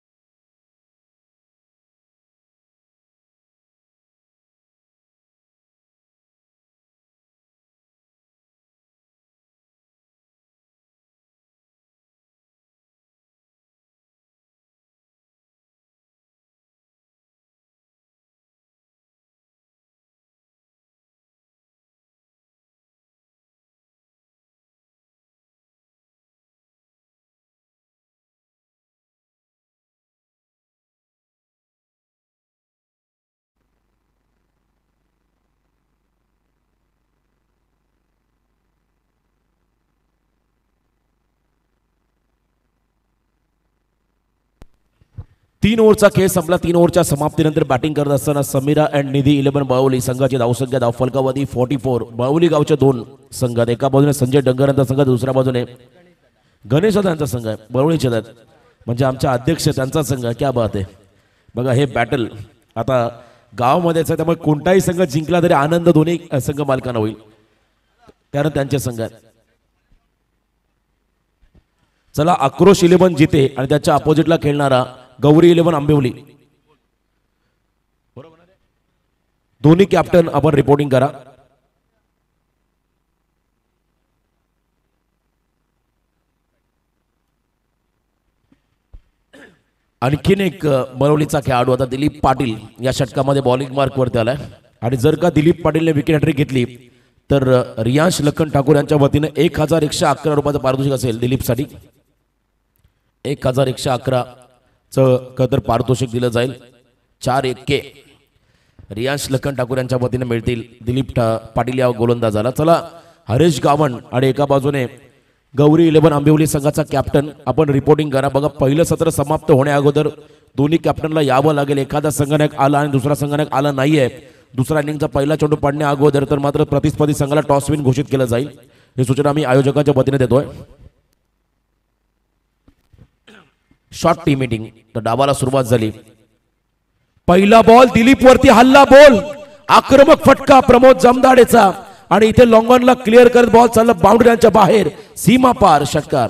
तीन ओव्हरचा खेळ संपला. 3 ओव्हरच्या समाप्तीनंतर बॅटिंग करत असताना समीरा अँड निधी 11 बाहुली संघाची धावसंख्या धावफलकावरती 44. बाहुली गावच्या 2 संघात, एका बाजूने संजय डंगर यांचा संघ, दुसऱ्या बाजूने गणेश यांचा संघ आहे. बरवळीचे आहेत म्हणजे आमच्या अध्यक्ष त्यांचा संघ. क्या बात आहे. बघा, हे बॅटल आता गावामध्येच आहे, त्यामुळे कोणताही संघ जिंकला तरी आनंद दोन्ही संघ मालकांना होईल, कारण त्यांचे संघ आहेत. चला, आक्रोश 11 जिते आणि त्याच्या अपोजिटला खेळणारा गौरी 11 आंबिवली. दोन्ही कॅप्टन आपण रिपोर्टिंग करा. आणखीन एक बरवलीचा खेळाडू आता दिलीप पाटील या षटकामध्ये बॉलिंग मार्क वरती आलाय. आणि जर का दिलीप पाटीलने विकेट हॅट्रिक घेतली तर रियांश लखन ठाकूर यांच्या वतीने 1111 रुपयाचं पारितोषिक असेल दिलीपसाठी. 1111चं पारितोषिक दिलं जाईल. 4-1 रियांश लखन ठाकूर यांच्या वतीने मिळतील दिलीप पाटील या गोलंदाजाला. चला हरेश गावण आणि एका बाजूने गौरी 11 आंबिवली संघाचा कॅप्टन आपण रिपोर्टिंग करा. बघा पहिलं सत्र समाप्त होण्या अगोदर दोन्ही कॅप्टनला यावं लागेल. एखादा संघनायक आला आणि दुसरा संघनायक आला नाहीये दुसरा इनिंगचा पहिला चेंडू पडण्या अगोदर तर मात्र प्रतिस्पर्धी संघाला टॉस विन घोषित केलं जाईल. ही सूचना आम्ही आयोजकांच्या वतीने देतोय. शॉर्ट टीम मीटिंग तर डावाला सुरुवात झाली. पहिला बॉल दिलीप वरती हल्ला बॉल आक्रमक फटका प्रमोद जमदाडेचा आणि इथे लॉंगॉनला क्लिअर करत बॉल चालला बाउंड्रीच्या बाहेर सीमा पार षटकार.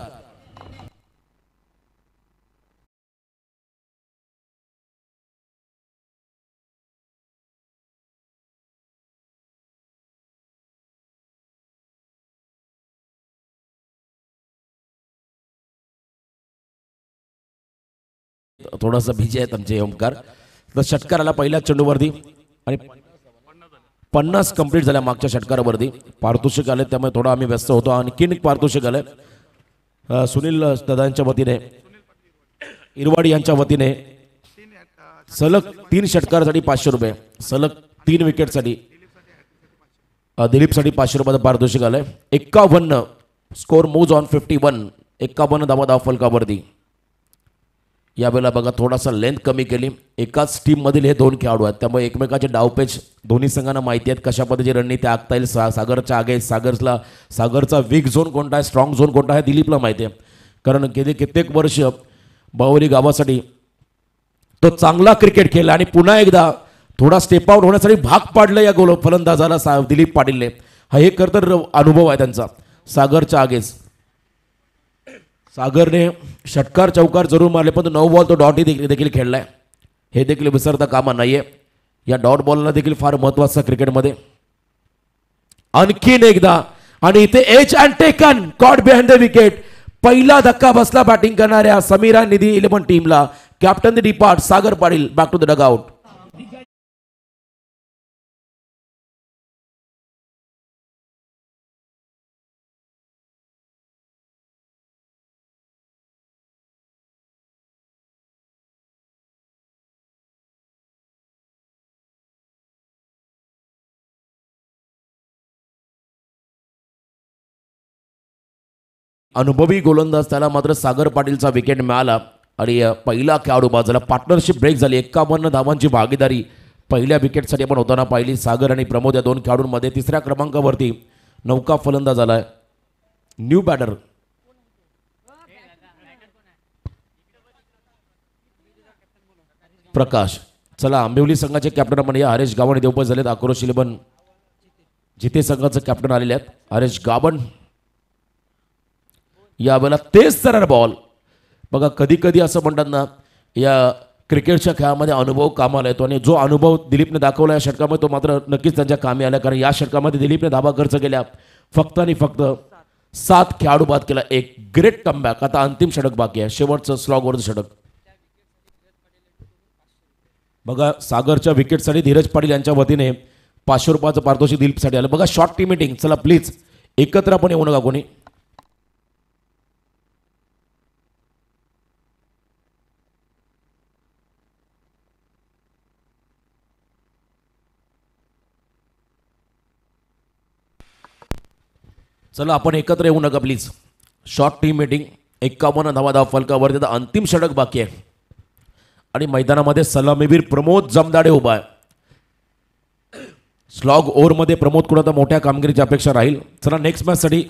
थोडासा भिजे आहेत आमचे ओमकार. तर षटकाराला पहिल्या चेंडूवरती आणि 50 कंप्लीट झाल्या मागच्या षटकारावरती. पारितोषिक आले त्यामुळे थोडा आम्ही व्यस्त होतो. आणखीन एक पारितोषिक आलंय सुनील दादांच्या वतीने इरवाडी यांच्या वतीने सलग 3 षटकारासाठी 500 रुपये सलग 3 विकेटसाठी दिलीपसाठी 500 रुपयाचं पारितोषिक आलंय. 51 स्कोर मूव्ज ऑन 51 51 धावा फलकावरती. यावेळेला बघा थोडासा लेंथ कमी केली. एकाच टीम मधील हे 2 खेळाडू आहेत त्यामुळे एकमेकाचे डावपेच दोन्ही संघांना माहिती आहेत कशा पद्धतीची रणनीती आखता येईल. सागरच्या आगे सागरचा वीक झोन कोणता आहे स्ट्रॉंग झोन कोणता आहे दिलीपला माहिती आहे कारण गेली कित्येक वर्ष बावरी गावासाठी तो चांगला क्रिकेट खेळला आणि पुन्हा एकदा थोडा स्टेप आउट होण्यासाठी भाग पाडलं या फलंदाजाला दिलीप पाटीलने. हा एक तर अनुभव आहे त्यांचा. सागरच्या आगेच सागरने षटकार चौकार जरूर मारले पण 9 बॉल तो डॉट देखील खेळलाय. हे देखील विसरता कामा नाहीये. या डॉट बॉलला देखील फार महत्वाचा क्रिकेटमध्ये. आणखीन एकदा आणि इथे edge and taken caught behind the wicket. पहिला धक्का बसला बॅटिंग करणाऱ्या समीरा निधी 11 टीमला. Captain the depart Sagar Patil back to the dugout. अनुभवी गोलंदाज त्याला मात्र सागर पाटीलचा विकेट मिळाला आणि पहिला खेळाडू बाजूला पार्टनरशिप ब्रेक झाली. 51 धावांची भागीदारी पहिल्या विकेटसाठी आपण होताना पाहिली. सागर आणि प्रमोद या 2 खेळाडूंमध्ये. तिसऱ्या क्रमांकावरती नौका फलंदाज आलाय न्यू बॅटर प्रकाश. चला आंबिवली संघाचे कॅप्टन आपण या हरेश गावण इथे उपस्थित झालेत. आक्रोश 11 जिथे संघाचे कॅप्टन आलेले आहेत हरेश गावण. यावेळेला तेच सरळ बॉल. बघा कधी कधी असं म्हणतात ना या क्रिकेटच्या खेळामध्ये अनुभव कामाला येतो आणि जो अनुभव दिलीपने दाखवला या षटकामध्ये तो मात्र नक्कीच त्यांच्या कामी आला कारण या षटकामध्ये दिलीपने धावा खर्च केल्या फक्त आणि फक्त 7 खेळाडू बाद केला. एक ग्रेट कमबॅक. आता अंतिम षटक बाकी आहे शेवटचं स्लॉगवरचं षटक. बघा सागरच्या विकेटसाठी धीरज पाटील यांच्या वतीने 500 रुपयाचं पारितोषिक दिलीपसाठी आलं. बघा शॉर्ट टीम मीटिंग. चला प्लीज एकत्र आपण येऊ नका कोणी. चला आपण एकत्र येऊ नका प्लीज. Short team meeting. 51 धावा फलकावरती अंतिम षटक बाकी आहे आणि मैदानामध्ये सलामीवीर प्रमोद जमदाडे उभा आहे. स्लॉग ओव्हरमध्ये प्रमोद कुणा आता मोठ्या कामगिरीची अपेक्षा राहील. चला नेक्स्ट मॅचसाठी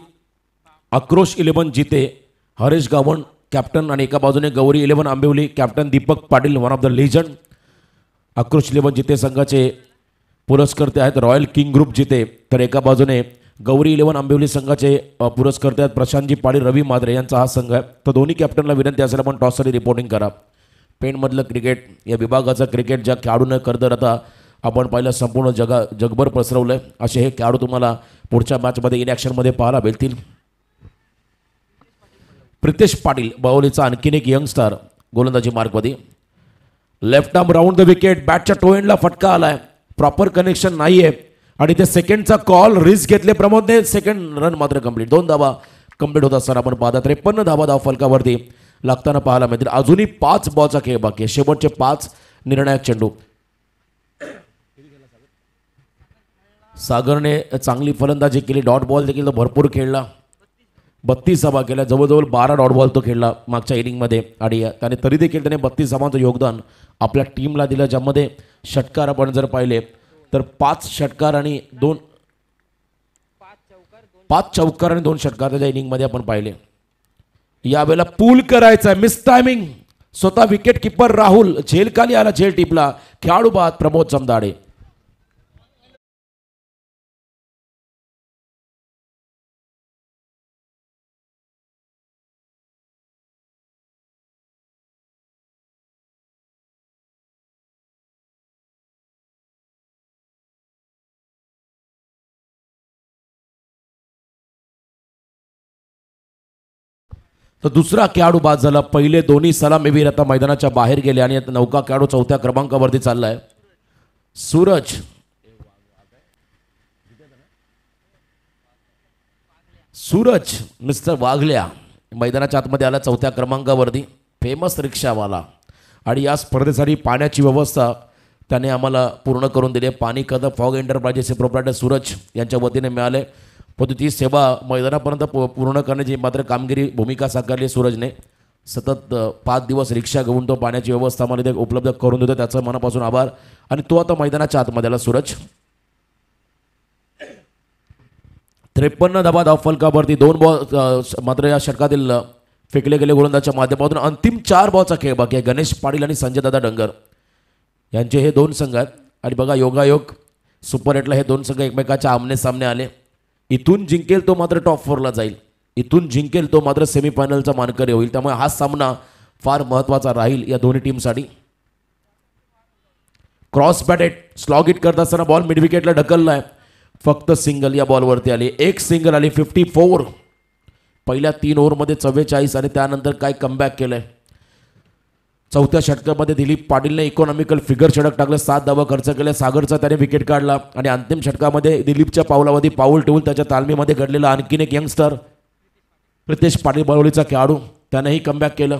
आक्रोश 11 जिते हरेश गावण कॅप्टन आणि एका बाजूने Gauri 11 Ambivli captain Deepak Patil one of the legend. आक्रोश 11 जिते संघाचे पुरस्कर्ते आहेत रॉयल किंग ग्रुप जिते तर एका बाजूने गौरी 11 आंबिवली संघाचे पुरस्कर्ते आहेत प्रशांतजी पाटील रवी माद्रे यांचा हा संघ आहे. तर दोन्ही कॅप्टनला विनंती असेल आपण टॉससाठी रिपोर्टिंग करा. पेणमधलं क्रिकेट या विभागाचं क्रिकेट ज्या खेळाडूनं करत आता आपण पाहिलं संपूर्ण जगभर पसरवलंय असे हे खेळाडू तुम्हाला पुढच्या मॅचमध्ये इन ॲक्शनमध्ये पाहायला भेटतील. प्रितेश पाटील बाहुलीचा आणखीन एक यंगस्टार गोलंदाजी मार्कमध्ये. Left arm round the wicket. बॅटच्या टो एंडला फटका आलाय प्रॉपर कनेक्शन नाही आहे आणि ते सेकंडचा कॉल रिस्क घेतले प्रमोदने. सेकंड रन मात्र कंप्लीट. 2 धावा कंप्लीट होत असताना आपण पाहता 53 धावा धाव फलकावरती लागताना पाहायला मिळतील. अजूनही 5 बॉलचा खेळ बाकी आहे. शेवटचे 5 निर्णायक चेंडू. सागरने चांगली फलंदाजी केली. डॉट बॉल देखील तो भरपूर खेळला. 32 धावा केल्या. जवळजवळ 12 डॉट बॉल तो खेळला मागच्या इनिंगमध्ये आणि त्याने तरी देखील त्याने 32 धावांचं योगदान आपल्या टीमला दिलं, ज्यामध्ये षटकार आपण जर पाहिले तर 5 षटकार आणि 2 षटकार त्याच्या इनिंगमध्ये आपण पाहिले. यावेळेला पूल करायचा मिस टायमिंग. स्वतः विकेट किपर राहुल झेलखाली आला. झेल टिपला. खेळाडू बाद प्रमोद जमदाडे. तर दुसरा खेळाडू बाद झाला. पहिले दोन्ही सलामीवीर आता मैदानाच्या बाहेर गेले आणि आता नौका खेळाडू 4थ्या क्रमांकावरती चाललाय. सूरज मिस्टर वाघल्या मैदानाच्या आतमध्ये आला 4थ्या क्रमांकावरती. फेमस रिक्षावाला. आणि या स्पर्धेसाठी पाण्याची व्यवस्था त्याने आम्हाला पूर्ण करून दिली. पाणी कदम फॉग एंटरप्राइजेसचे प्रोप्रायटर सूरज यांच्या वतीने मिळाले. परंतु ती सेवा मैदानापर्यंत पूर्ण करण्याची मात्र कामगिरी भूमिका साकारली सूरजने. सतत 5 दिवस रिक्षा घेऊन तो पाण्याची व्यवस्था मला इथे उपलब्ध करून देतो. त्याचा मनापासून आभार. आणि तो आता मैदानाच्या आतमध्ये आला सूरज. 53 धावा धाव फलकावरती. 2 बॉल मात्र या षटकातील फेकले गेले गोलंदाजच्या माध्यमातून. अंतिम 4 बॉलचा खेळ बाकी आहे. गणेश पाटील आणि संजय दादा डंगर यांचे हे 2 संघ आहेत. आणि बघा योगायोग सुपर 8ला हे 2 संघ एकमेकाच्या आमने सामने आले. इथून जिंकेल तो मात्र टॉप 4ला जाईल. इथून जिंकेल तो मात्र सेमीफायनलचा मानकरी होईल. त्यामुळे हा सामना फार महत्त्वाचा राहील या दोन्ही टीमसाठी. क्रॉस बॅटेड स्लॉग हिट करत असताना बॉल मिड विकेटला ढकललाय. फक्त सिंगल या बॉलवरती आली. एक सिंगल आली. 54. पहिल्या 3 ओव्हरमध्ये 44 आणि त्यानंतर काय कमबॅक केलंय. 4थ्या षटकामध्ये दिलीप पाटीलने इकॉनॉमिकल फिगर षटक टाकलं. 7 धावा खर्च केल्या. सागरचा त्याने विकेट काढला आणि अंतिम षटकामध्ये दिलीपच्या पावलावधी पाऊल ठेवून त्याच्या तालमीमध्ये घडलेला आणखीन एक यंगस्टर प्रितेश पाटील बळवलीचा खेळाडू त्यानेही कमबॅक केलं.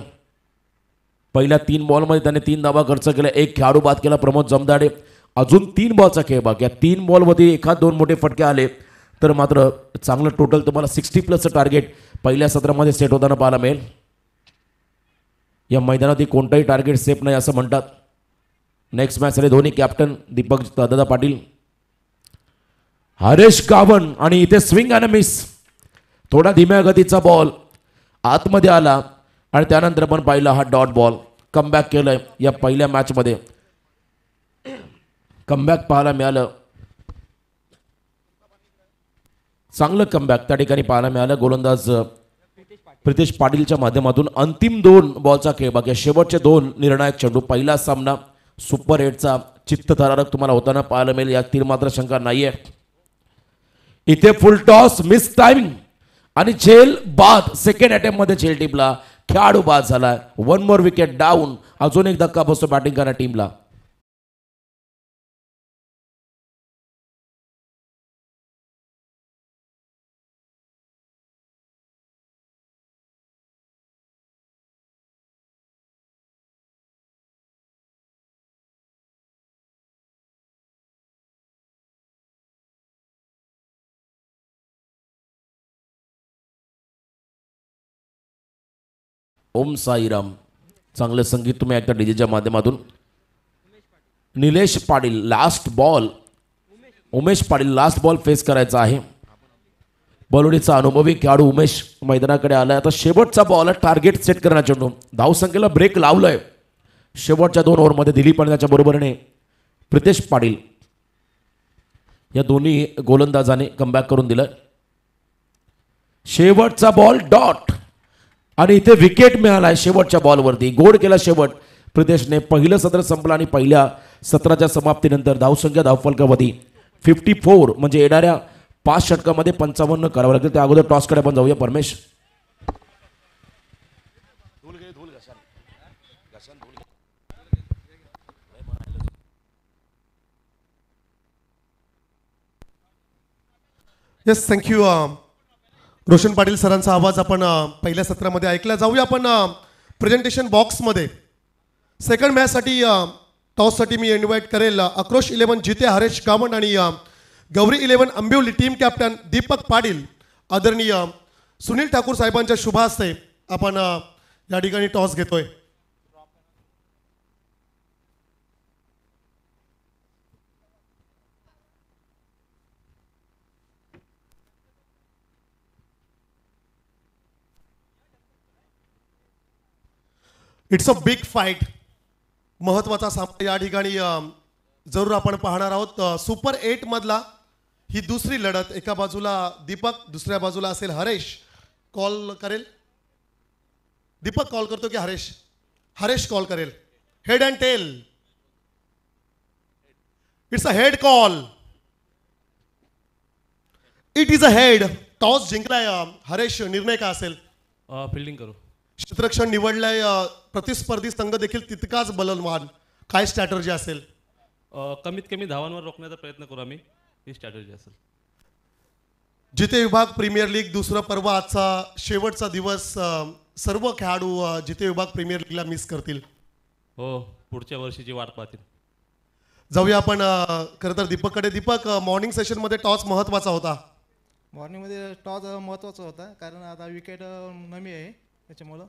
पहिल्या 3 बॉलमध्ये त्याने 3 धावा खर्च केल्या. एक खेळाडू बाद केला प्रमोद जमदाडे. अजून 3 बॉलचा खेळ बाकी आहे. 3 बॉलमध्ये 1-2 मोठे फटके आले तर मात्र चांगलं टोटल तुम्हाला 60+ टार्गेट पहिल्या सत्रामध्ये सेट होताना पाहायला मिळेल. या मैदानात कोणताही टार्गेट सेफ नाही असं म्हणतात. नेक्स्ट मॅच साठी धोनी कॅप्टन दीपक दादा पाटील, हरेश गावन आणि इथे स्विंग अँड मिस. थोडा धीम्या गतीचा बॉल आतमध्ये आला आणि त्यानंतर आपण पाहिला हा डॉट बॉल. कमबॅक केलंय या पहिल्या मॅचमध्ये. कमबॅक पाहायला मिळालं. चांगलं कमबॅक त्या ठिकाणी पाहायला मिळालं. गोलंदाज प्रितेश पाटीलच्या माध्यमातून. अंतिम 2 बॉलचा खेळ बाकी. शेवटचे 2 निर्णायक चेंडू. पहिला सामना सुपर 8चा चित्तथरारक तुम्हाला होताना पाहायला मिळेल. या तीर मात्र शंका नाहीये. इथे फुल टॉस मिस टायमिंग आणि झेल बाद. सेकंड अटेम्प्ट मध्ये झेल टीमला खेळाडू बाद झाला. 1 मोर विकेट डाऊन. अजून एक धक्का बसतो बॅटिंग करणाऱ्या टीमला. ओम साईराम. चांगलं संगीत तुम्ही ऐकता डीजेच्या माध्यमातून. Nilesh Patil last ball. Umesh Patil last ball face करायचा आहे. बॉलवडीचा अनुभवी खेळाडू उमेश मैदानाकडे आलाय. आता शेवटचा बॉल टार्गेट सेट करण्याचा चेंडू. धावसंख्येला ब्रेक लावलाय. शेवटच्या 2 ओव्हरमध्ये दिलीप आणि त्याच्या बरोबरीने प्रितेश पाटील या दोन्ही गोलंदाजाने कमबॅक करून दिलं. शेवटचा बॉल डॉट आणि इथे विकेट मिळालाय शेवटच्या बॉलवरती. गोड केला शेवट प्रितेशने. पहिलं सत्र संपलं आणि पहिल्या सत्राच्या समाप्तीनंतर धावसंख्या धावफलकावधी 54 म्हणजे येणाऱ्या 5 षटकामध्ये 55 करावं लागेल. त्या अगोदर टॉसकडे आपण जाऊया. परमेश येस थँक्यू रोशन पाटील सरांचा आवाज आपण पहिल्या सत्रामध्ये ऐकला. जाऊया आपण प्रेझेंटेशन बॉक्समध्ये. सेकंड मॅचसाठी टॉससाठी मी इन्व्हाइट करेल आक्रोश 11 जिते हरेश गावंड आणि गौरी 11 अंबिवली टीम कॅप्टन दीपक पाटील. आदरणीय सुनील ठाकूर साहेबांच्या शुभ हस्ते आपण या ठिकाणी टॉस घेतोय. It's a big fight. महत्त्वाचा सामना या ठिकाणी जरूर आपण पाहणार आहोत. सुपर 8 मधला ही दुसरी लढत. एका बाजूला दीपक, दुसऱ्या बाजूला असेल हरेश. कॉल करेल दीपक, कॉल करतो की हरेश? हरेश कॉल करेल. Head and tail. It's a head call. It is a head. Toss जिंकलाय हरेश. निर्णय काय असेल? फिल्डिंग करू. क्षेत्ररक्षण निवडलंय. प्रतिस्पर्धी संघ देखील तितकाच बलवान. काय स्ट्रॅटर्जी असेल? कमीत कमी धावांवर रोखण्याचा प्रयत्न करू आम्ही. ही स्ट्रॅटेजी असेल. जिते विभाग प्रीमियर लीग दुसरं पर्व. आजचा शेवटचा दिवस. सर्व खेळाडू जिते विभाग प्रीमियर लीगला मिस करतील. हो, पुढच्या वर्षीची वाट पाहतील. जाऊया आपण खरं तर दीपककडे. दीपक, मॉर्निंग सेशनमध्ये टॉस महत्त्वाचा होता. मॉर्निंगमध्ये टॉस महत्त्वाचा होता कारण आता विकेट नमी आहे त्याच्यामुळं.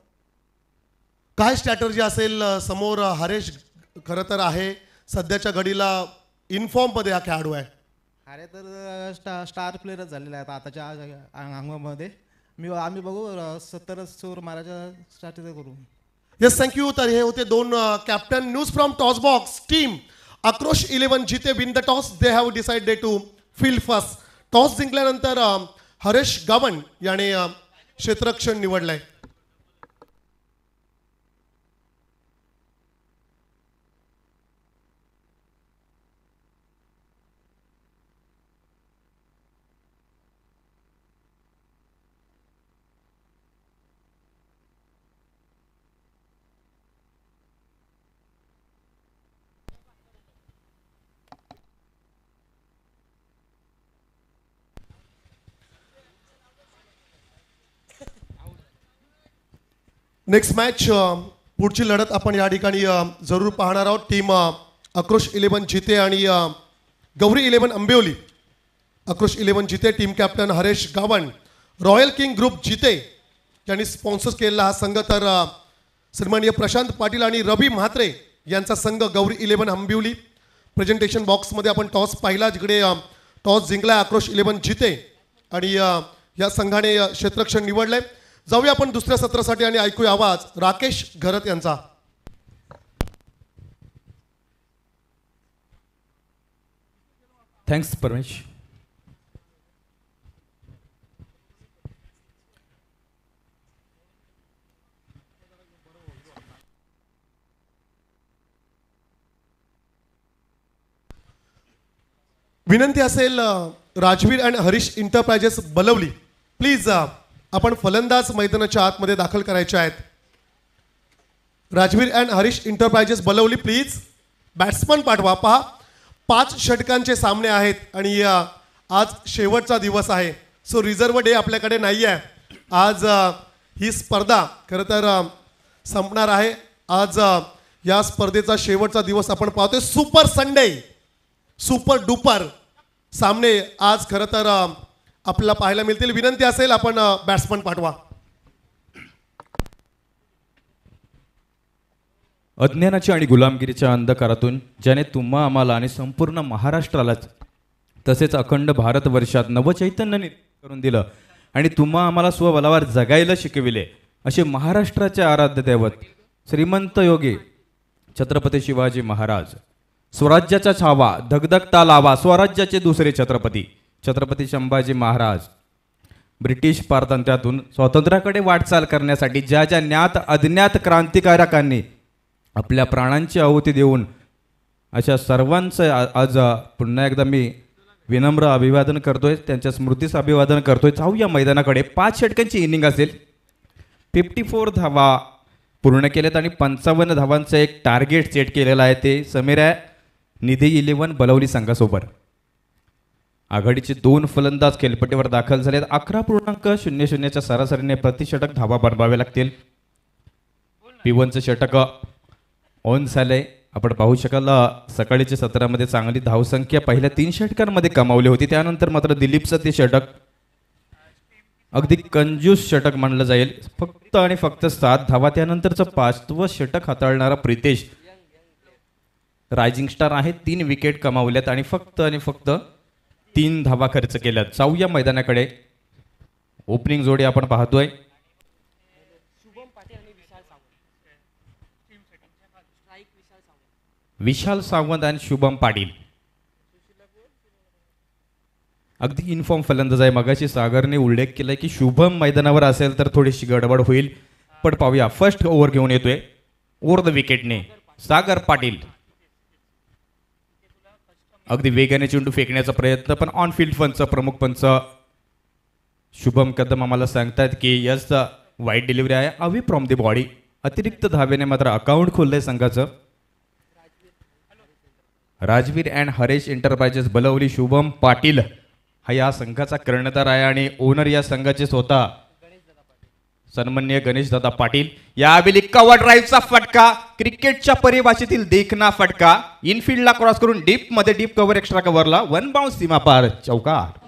काय स्ट्रॅटर्जी असेल? समोर हरेश खरं तर आहे सध्याच्या घडीला इनफॉर्ममध्ये हा खेळाडू आहे. अरे तर स्टार प्लेयरच झालेला आहे आताच्या अंगामध्ये. आम्ही बघू 70 स्कोर मारायचा स्ट्रॅटेजी करू. Yes thank you. तर हे होते दोन captain. News from toss box. Team Aakrosh 11 जिते win the toss. They have decided to field first. Toss जिंकल्यानंतर हरेश गावंड याने क्षेत्ररक्षण निवडलंय. नेक्स्ट मॅच पुढची लढत आपण या ठिकाणी जरूर पाहणार आहोत. टीम आक्रोश 11 जिते आणि गौरी 11 अंबिवली. आक्रोश 11 जिते team captain Haresh Gawand. Royal king group जिते यांनी स्पॉन्सर केलेला हा संघ. तर सन्माननीय प्रशांत पाटील आणि रवी म्हात्रे यांचा संघ गौरी 11 अंबिवली. प्रेझेंटेशन बॉक्समध्ये आपण टॉस पाहिला जिकडे टॉस जिंकला आक्रोश 11 जिते आणि या संघाने क्षेत्ररक्षण निवडलंय. जाऊया आपण दुसऱ्या सत्रासाठी आणि ऐकूया आवाज राकेश घरत यांचा. थँक्स परमेश. विनंती असेल Rajveer and Harish enterprises Balavali please आपण फलंदाज मैदानाच्या आतमध्ये दाखल करायचे आहेत. Rajveer and Harish enterprises Balavali please. Batsman पाठवा. पहा 5 षटकांचे सामने आहेत आणि आज शेवटचा दिवस आहे. सो रिझर्व डे आपल्याकडे नाही आहे. आज ही स्पर्धा खरं तर संपणार आहे. आज या स्पर्धेचा शेवटचा दिवस आपण पाहतोय. सुपर संडे, सुपर डुपर सामने आज खरं तर आपल्याला पाहायला मिळतील. विनंती असेल आपण बॅट्समन पाठवा. अज्ञानाच्या आणि गुलामगिरीच्या अंधकारातून ज्याने तुम्हा आम्हाला आणि संपूर्ण महाराष्ट्रालाच तसेच अखंड भारतवर्षात नवचैतन्य निर्माण करून दिलं आणि तुम्हा आम्हाला स्वबलावर जगायला शिकविले असे महाराष्ट्राचे आराध्य दैवत श्रीमंत योगी छत्रपती शिवाजी महाराज. स्वराज्याचा छावा धगधगता लावा स्वराज्याचे दुसरे छत्रपती छत्रपती संभाजी महाराज. ब्रिटिश पारतंत्र्यातून स्वातंत्र्याकडे वाटचाल करण्यासाठी ज्या ज्या ज्ञात अज्ञात क्रांतिकारकांनी आपल्या प्राणांची आहुती देऊन अशा सर्वांचं आज पुन्हा एकदा मी विनम्र अभिवादन करतोय. त्यांच्या स्मृतीस अभिवादन करतोय. जाऊया मैदानाकडे. 5 षटकांची इनिंग असेल. 54 धावा पूर्ण केल्यात आणि 55 धावांचं एक टार्गेट सेट केलेलं आहे. ते समीर निधी 11 बलवली संघासोबत. आघाडीचे 2 फलंदाज खेळपट्टीवर दाखल झालेत. 11.00च्या सरासरीने प्रतिषटक धावा बनवावे लागतील. P1चं षटक ऑन झालंय. आपण पाहू शकाल सकाळीच्या सत्रामध्ये चांगली धावसंख्या पहिल्या 3 षटकांमध्ये कमावली होती. त्यानंतर मात्र दिलीपचं ते षटक अगदी कंजूस षटक मानलं जाईल. फक्त आणि फक्त 7 धावा. त्यानंतरचं 5वं षटक हाताळणारा प्रितेश रायझिंग स्टार आहे. 3 विकेट कमावल्यात आणि फक्त 3 धावा खर्च केल्यात. जाऊया मैदानाकडे. ओपनिंग जोडी आपण पाहतोय. विशाल सावंत आणि शुभम पाटील. अगदी इनफॉर्म फलंदाज आहे. मगाशी सागरने उल्लेख केलाय की शुभम मैदानावर असेल तर थोडीशी गडबड होईल. पण पाहूया. फर्स्ट ओव्हर घेऊन येतोय ओव्हर द विकेटने सागर पाटील. अगदी वेगाने चेंडू फेकण्याचा प्रयत्न, पण ऑन फील्ड पंच प्रमुख पंच शुभम कदम आम्हाला सांगतात की यस वाईट डिलिव्हरी आहे अवे फ्रॉम द बॉडी. अतिरिक्त धावेने मात्र अकाउंट खोललंय संघाचं. Rajveer and Haresh enterprises Balavali. शुभम पाटील हा या संघाचा कर्णधार आहे आणि ओनर या संघाचे स्वतः सन्माननीय गणेशदादा पाटील. यावेळी कव्हर ड्राईव्हचा फटका, क्रिकेटच्या परिभाषेतील देखना फटका. इनफिल्डला क्रॉस करून डीप कव्हर एक्स्ट्रा कव्हरला 1 बाउन्स सीमा पार चौकार.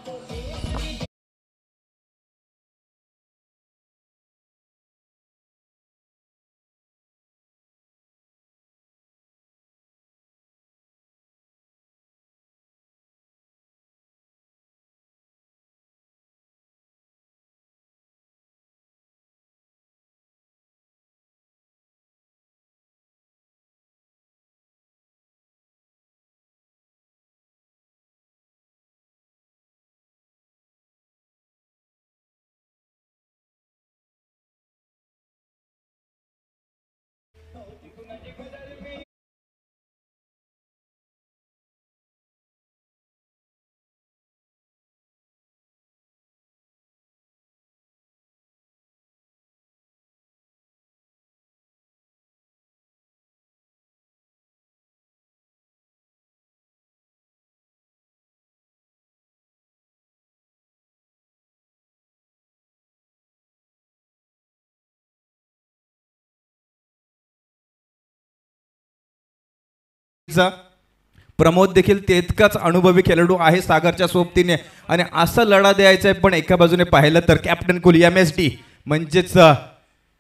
प्रमोद देखील तितकाच अनुभवी खेळाडू आहे सागरच्या सोबतीने आणि असा लढा द्यायचा आहे. पण एका बाजूने पाहिलं तर कॅप्टन कोहली MSD म्हणजेच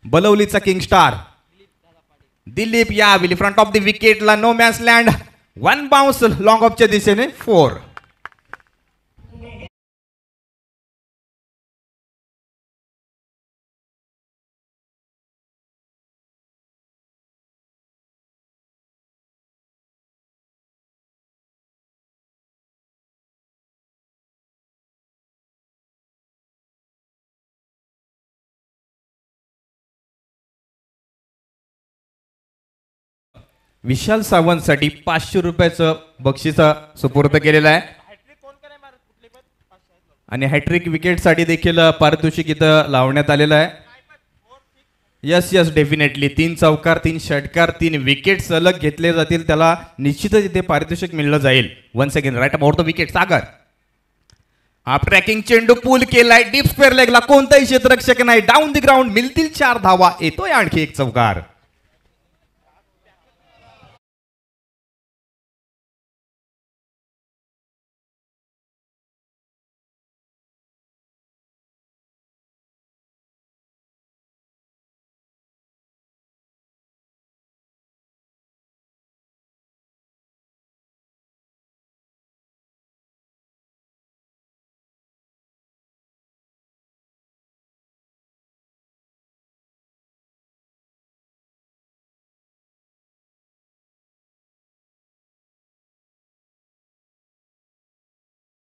बलवलीचा किंग स्टार दिलीप यावेळी फ्रंट ऑफ द विकेटला no man's land 1 bounce long ऑफच्या दिशेने 4. विशाल सावंतसाठी 500 रुपयाचं बक्षीस सुपूर्द केलेलं आहे आणि हॅट्रिक विकेटसाठी देखील पारितोषिक इथं लावण्यात आलेलं आहे. यस डेफिनेटली 3 चौकार 3 षटकार 3 विकेट सलग घेतले जातील. त्याला निश्चितच इथे पारितोषिक मिळलं जाईल. Once again right about the wicket Sagar. Half tracking चेंडू पूल केलाय डीप स्क्वेअर लेगला. कोणताही क्षेत्ररक्षक नाही. डाऊन द ग्राउंड मिळतील 4 धावा. येतोय आणखी एक चौकार.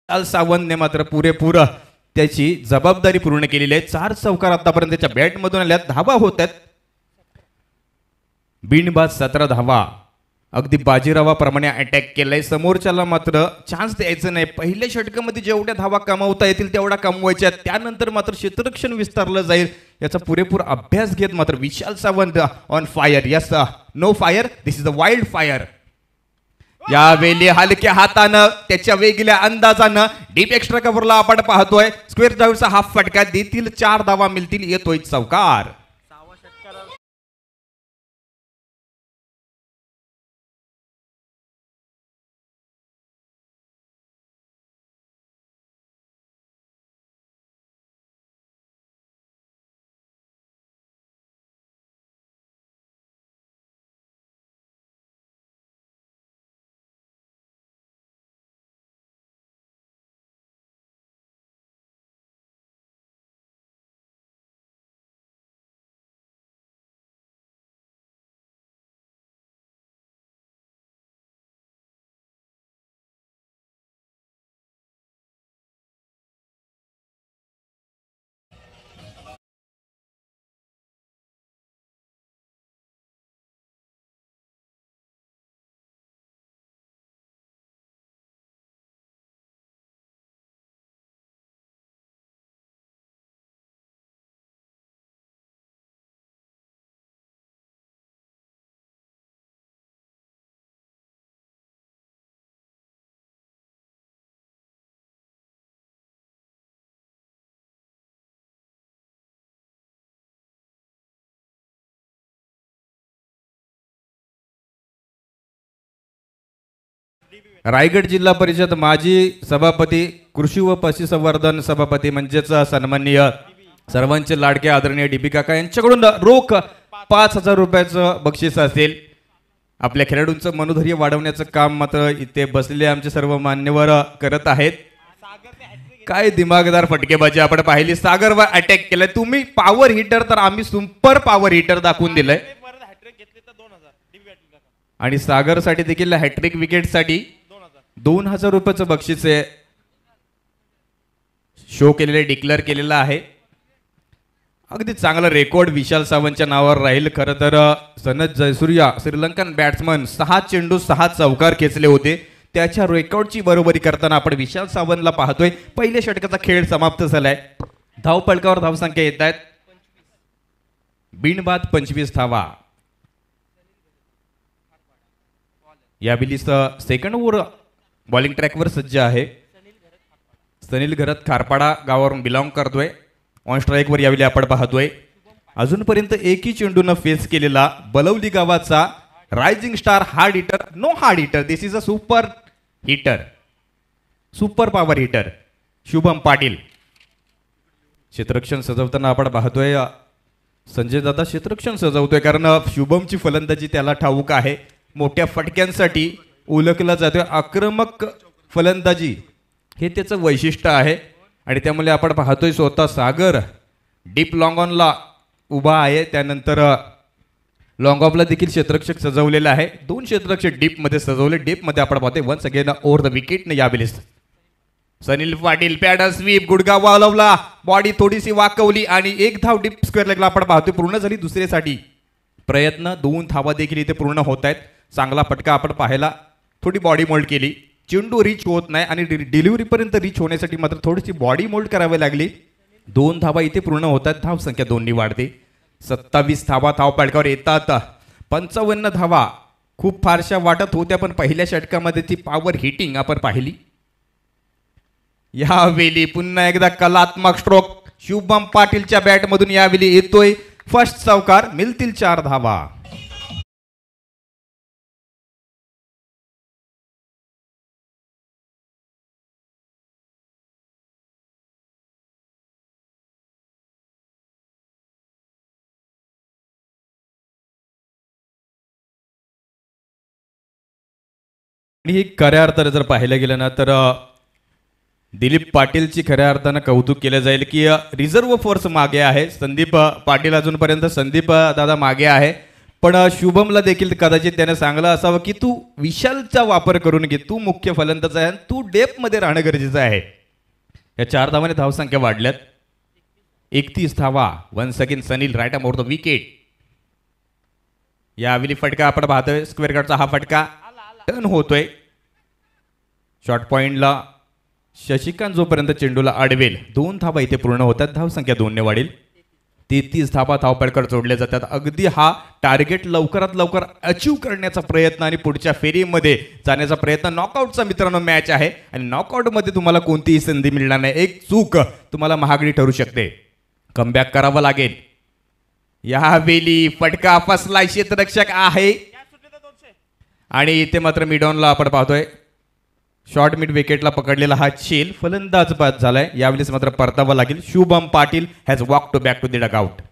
सावंतने मात्र पुरेपूर त्याची जबाबदारी पूर्ण केलेली आहे. 4 चौकार आतापर्यंत त्याच्या बॅटमधून आल्या. धावा होत आहेत बिनबाद 17 धावा. अगदी बाजीरावाप्रमाणे अटॅक केलाय. समोरच्याला मात्र चान्स द्यायचं नाही. पहिल्या षटकामध्ये जेवढ्या धावा कमावता येतील तेवढ्या कमवायच्या. त्यानंतर मात्र क्षेत्ररक्षण विस्तारलं जाईल याचा पुरेपूर अभ्यास घेत मात्र Vishal Sawant on fire. Yes no fire this is the wild fire. यावेळी हलक्या हातानं त्याच्या वेगळ्या अंदाजानं डीप एक्स्ट्रा कव्हरला आपण पाहतोय स्क्वेअर ड्राईव्हचा हाफ फटका देतील 4 धावा मिळतील येतोय चौकार. रायगड जिल्हा परिषद माजी सभापती कृषी व पशुसंवर्धन सभापती म्हणजेच सन्माननीय सर्वांचे लाडके आदरणीय डीपी काका यांच्याकडून रोख 5,000 रुपयाचं बक्षीस असेल. आपल्या खेळाडूंचं मनोधैर्य वाढवण्याचं काम मात्र इथे बसलेले आमचे सर्व मान्यवर करत आहेत. काय दिमागदार फटकेबाजी आपण पाहिली. सागरवर अटॅक केलाय. तुम्ही पॉवर हिटर तर आम्ही सुपर पॉवर हिटर दाखवून दिलंय आणि सागरसाठी देखील हॅट्रिक विकेटसाठी 2,000 रुपयाचं बक्षीस आहे शो केलेले डिक्लेअर केलेलं आहे. अगदी चांगला रेकॉर्ड विशाल सावंतच्या नावावर राहील. खरं तर सनत जयसूर्या श्रीलंकन बॅट्समन 6 चेंडू 6 चौकार खेचले होते. त्याच्या रेकॉर्डची बरोबरी करताना आपण विशाल सावंतला पाहतोय. पहिल्या षटकाचा खेळ समाप्त झालाय. धावफलकावर धावसंख्या येत आहेत बिनबाद 25 धावा. यावेळी सेकंड ओव्हर बॉलिंग ट्रॅकवर सज्ज आहे. सनील घरत खारपाडा गावावरून बिलॉंग करतोय. ऑन स्ट्राईकवर यावेळी आपण पाहतोय अजूनपर्यंत एकही चेंडून फेस केलेला बलवली गावाचा rising star hard hitter. No hard hitter, this is a super hitter, super power hitter Shubham Patil. क्षेत्ररक्षण सजवताना आपण पाहतोय संजय दादा क्षेत्ररक्षण सजवतोय कारण शुभमची फलंदाजी त्याला ठाऊक आहे. मोठ्या फटक्यांसाठी ओळखला जातोय. आक्रमक फलंदाजी हे त्याचं वैशिष्ट्य आहे आणि त्यामुळे आपण पाहतोय स्वतः सागर डीप लॉंग ऑनला उभा आहे. त्यानंतर लॉंग ऑफला देखील क्षेत्ररक्षक सजवलेला आहे. 2 क्षेत्ररक्षक डीपमध्ये सजवले. डीपमध्ये आपण पाहतोय once again over the wicket न यावेळेस सनील पाटील पॅडर स्वीप गुडगा वालवला. बॉडी थोडीशी वाकवली आणि 1 धाव डीप स्क्वेअर लेगला आपण पाहतोय पूर्ण झाली. दुसऱ्यासाठी प्रयत्न 2 धावा देखील इथे पूर्ण होत आहेत. चांगला फटका आपण पाहायला. थोडी बॉडी मोल्ड केली. चेंडू रीच होत नाही आणि डिलिव्हरीपर्यंत रीच होण्यासाठी मात्र थोडीशी बॉडी मोल्ड करावी लागली. 2 धावा इथे पूर्ण होतात. धाव संख्या 2 वाढते. 27 धावा धाव फलकावर येतात. 55 धावा खूप फारशा वाटत होत्या पण पहिल्या षटकामध्ये ती पॉवर हिटिंग आपण पाहिली. यावेळी पुन्हा एकदा कलात्मक स्ट्रोक शुभम पाटीलच्या बॅटमधून यावेळी येतोय. फर्स्ट चौकार मिळतील 4 धावा. आणि ही खऱ्या अर्थाने जर पाहिलं गेलं ना तर दिलीप पाटीलची खऱ्या अर्थानं कौतुक केलं जाईल की रिझर्व्ह फोर्स मागे आहे. संदीप पाटील अजूनपर्यंत संदीप दादा मागे आहे पण शुभमला देखील कदाचित त्याने सांगलं असावं की तू विशालचा वापर करून घे. तू मुख्य फलंदाज आहे तू डेपमध्ये राहणं गरजेचं आहे. या 4 धावाने धावसंख्या वाढल्यात. 31 धावा. Once again Sanil right um over the wicket. यावेळी फटका आपण पाहतोय स्क्वेअर गार्डचा हा फटका टर्न होतोय. शॉर्ट पॉइंटला शशिकांत जोपर्यंत चेंडूला अडवेल 2 धावा इथे पूर्ण होतात. धावसंख्या 2 ने वाढेल. 33 धावा धावपळकर जोडल्या जातात. अगदी हा टार्गेट लवकरात लवकर अचीव करण्याचा प्रयत्न आणि पुढच्या फेरीमध्ये जाण्याचा प्रयत्न. नॉकआउटचा मित्रांनो मॅच आहे आणि नॉकआउटमध्ये तुम्हाला कोणतीही संधी मिळणार नाही. एक चूक तुम्हाला महागडी ठरू शकते. कमबॅक करावं लागेल. यावेळी फटका फसला क्षेत्ररक्षक आहे आणि इथे मात्र मिडॉनला आपण पाहतोय शॉर्ट मिड विकेटला पकडलेला हा चेल फलंदाज बाद झालाय. यावेळेस मात्र परतावा लागेल. Shubham Patil has walk to back to the dugout.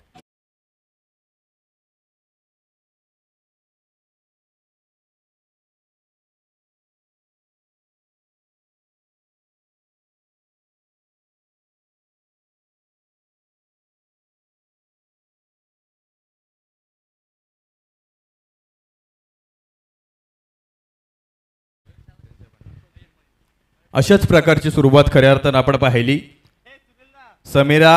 अशाच प्रकारची सुरुवात खऱ्या अर्थानं आपण पाहिली. समीरा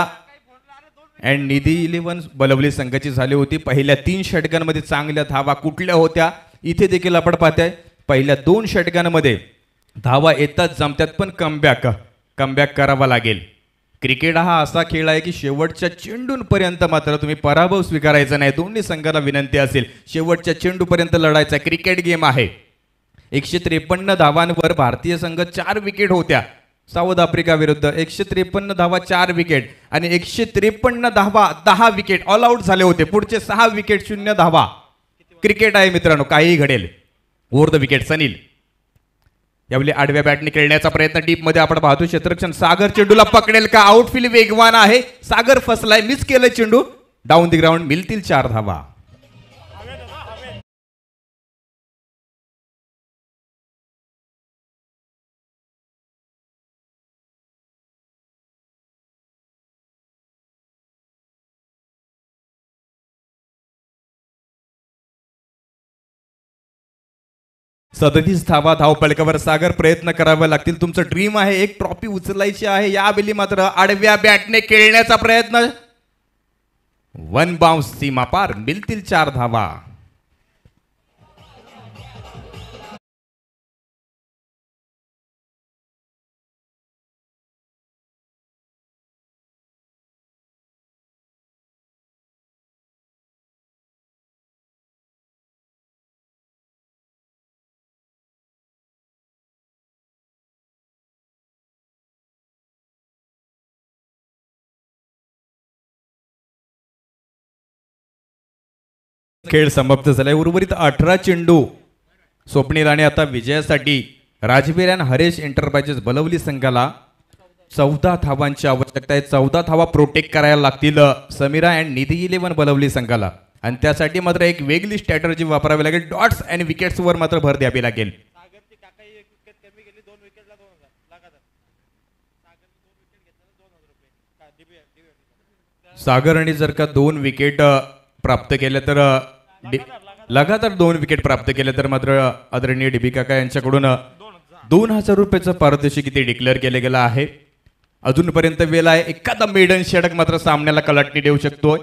अँड निधी 11 बलवली संघाची झाली होती. पहिल्या 3 षटकांमध्ये चांगल्या धावा कुठल्या होत्या इथे देखील आपण पाहताय. पहिल्या 2 षटकांमध्ये धावा येतात जमतात पण कमबॅक करावा लागेल. क्रिकेट हा असा खेळ आहे की शेवटच्या चेंडूंपर्यंत मात्र तुम्ही पराभव स्वीकारायचा नाही. दोन्ही संघाला विनंती असेल शेवटच्या चेंडूपर्यंत लढायचा. क्रिकेट गेम आहे. 153 धावांवर भारतीय संघ 4 विकेट होत्या साऊथ आफ्रिका विरुद्ध. 153 धावा 4 विकेट आणि 153 धावा 10 विकेट ऑल आउट झाले होते. पुढचे 6 विकेट 0 धावा. क्रिकेट आहे मित्रांनो, काहीही घडेल. Over the wicket Sanil. यावेळी आडव्या बॅटने खेळण्याचा प्रयत्न डीप मध्ये आपण पाहतो. क्षेत्ररक्षण सागर चेंडूला पकडेल का. आउटफील्ड वेगवान आहे. सागर फसलाय, मिस केलं चेंडू. Down the ground. मिळतील 4 धावा. सदतीस धावा धावपळकावर सागर. प्रयत्न करावे लागतील. तुमचं ड्रीम आहे एक ट्रॉफी उचलायची आहे. यावेळी मात्र आडव्या बॅटने खेळण्याचा प्रयत्न. 1 बाउन्स सीमा पार. मिळतील 4 धावा. खेळ समाप्त झालाय. उर्वरित 18 चेंडू स्वप्नील आणि आता विजयासाठी राजवीर आणि हरेश एंटरप्राइजेस बलवली संघाला 14 धावांची आवश्यकता आहे. 14 धावा प्रोटेक्ट करायला लागतील समीरा अँड निधी 11 बलवली संघाला आणि त्यासाठी मात्र एक वेगळी स्ट्रॅटर्जी वापरावी लागेल. डॉट्स अँड विकेट्सवर मात्र भर द्यावी लागेल. सागरने जर का 2 विकेट प्राप्त केल्या तर लगातार 2 विकेट प्राप्त केल्या तर मात्र आदरणीय डीबी काका यांच्याकडून 2000 रुपयाचं पारितोषिक इथे डिक्लेअर केलं गेलं आहे. अजूनपर्यंत वेळ आहे. एखादा मेडन षटक मात्र सामन्याला कलाटणी देऊ शकतोय.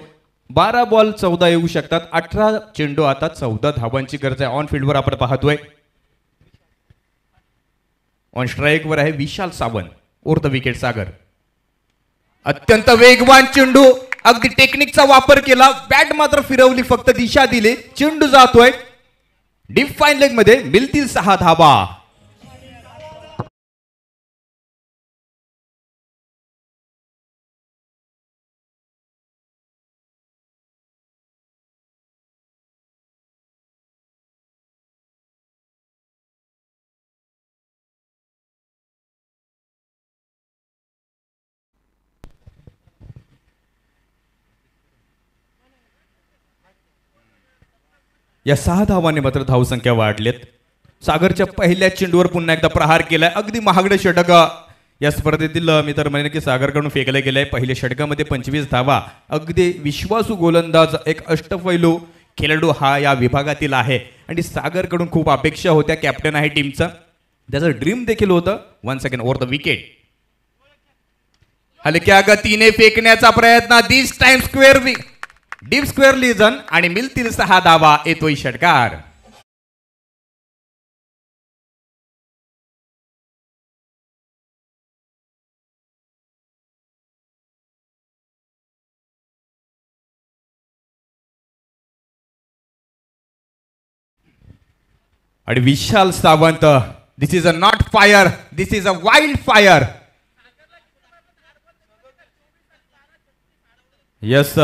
12 बॉल 14 येऊ शकतात. 18 चेंडू आता 14 धावांची गरज आहे. ऑन फील्डवर आपण पाहतोय. ऑन स्ट्राईक वर आहे विशाल सावंत. ओव्हर द विकेट सागर. अत्यंत वेगवान चेंडू. अगदी टेक्निकचा वापर केला. बॅट मात्र फिरवली, फक्त दिशा दिली. चेंडू जातोय डीप फाईन लेग मध्ये. मिळतील 6 धावा. या 6 धावांनी मात्र धावसंख्या वाढलेत. सागरच्या पहिल्या चेंडूवर पुन्हा एकदा प्रहार केलाय. अगदी महागडे षटक या स्पर्धेतील मी तर म्हणेन की सागरकडून फेकले गेले. पहिल्या षटकामध्ये 25 धावा. अगदी विश्वासू गोलंदाज, एक अष्टपैलू खेळाडू हा या विभागातील आहे आणि सागरकडून खूप अपेक्षा होत्या. कॅप्टन आहे टीमचा. त्याचं ड्रीम देखील होतं. 1 सेकंड. Over the wicket. हलक्या गतीने फेकण्याचा प्रयत्न. This time square deep square region आणि मिळतील 6 धावा. येतोय षटकार. आणि Vishal Sawant, this is a not fire, this is a wild fire. Yes,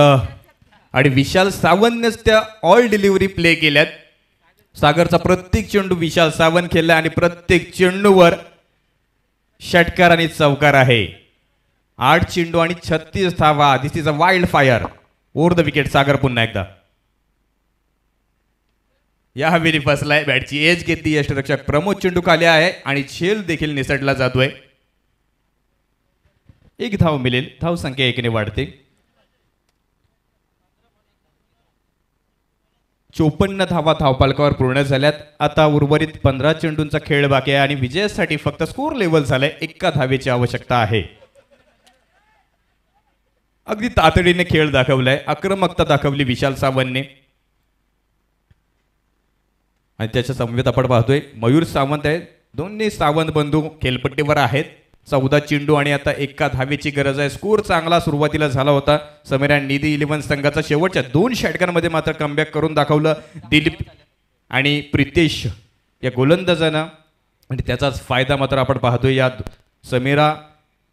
आणि विशाल सावंतनेच त्या ऑल डिलिव्हरी प्ले केल्यात. सागरचा प्रत्येक चेंडू विशाल सावंत खेळला आणि प्रत्येक चेंडूवर षटकार आणि चौकार आहे. 8 चेंडू आणि 36 धावा. This is a wild fire. Over the wicket Sagar पुन्हा एकदा. यावेळी फसलाय, बॅटची एज घेतली यष्टरक्षक प्रमोद चेंडू खाली आहे आणि झेल देखील निसटला जातोय. 1 धाव मिळेल, धाव संख्या 1 ने वाढते. 54 धावा धावपालकावर पूर्ण झाल्यात. आता उर्वरित 15 चेंडूंचा खेळ बाकी आहे आणि विजयासाठी फक्त स्कोर लेवल झालाय. 1 धावेची आवश्यकता आहे. अगदी तातडीने खेळ दाखवलाय, आक्रमकता दाखवली विशाल सावंतने. आणि त्याच्या समवेत आपण पाहतोय मयूर सावंत आहे. दोन्ही सावंत बंधू खेळपट्टीवर आहेत. 14 चेंडू आणि आता 1 धावेची गरज आहे. स्कोर चांगला सुरुवातीला झाला होता. समीर आणि निधी 11 संघाचा शेवटच्या 2 षटकांमध्ये मात्र कमबॅक करून दाखवलं दिलीप आणि प्रितेश या गोलंदाजांना. आणि त्याचाच फायदा मात्र आपण पाहतोय या समीरा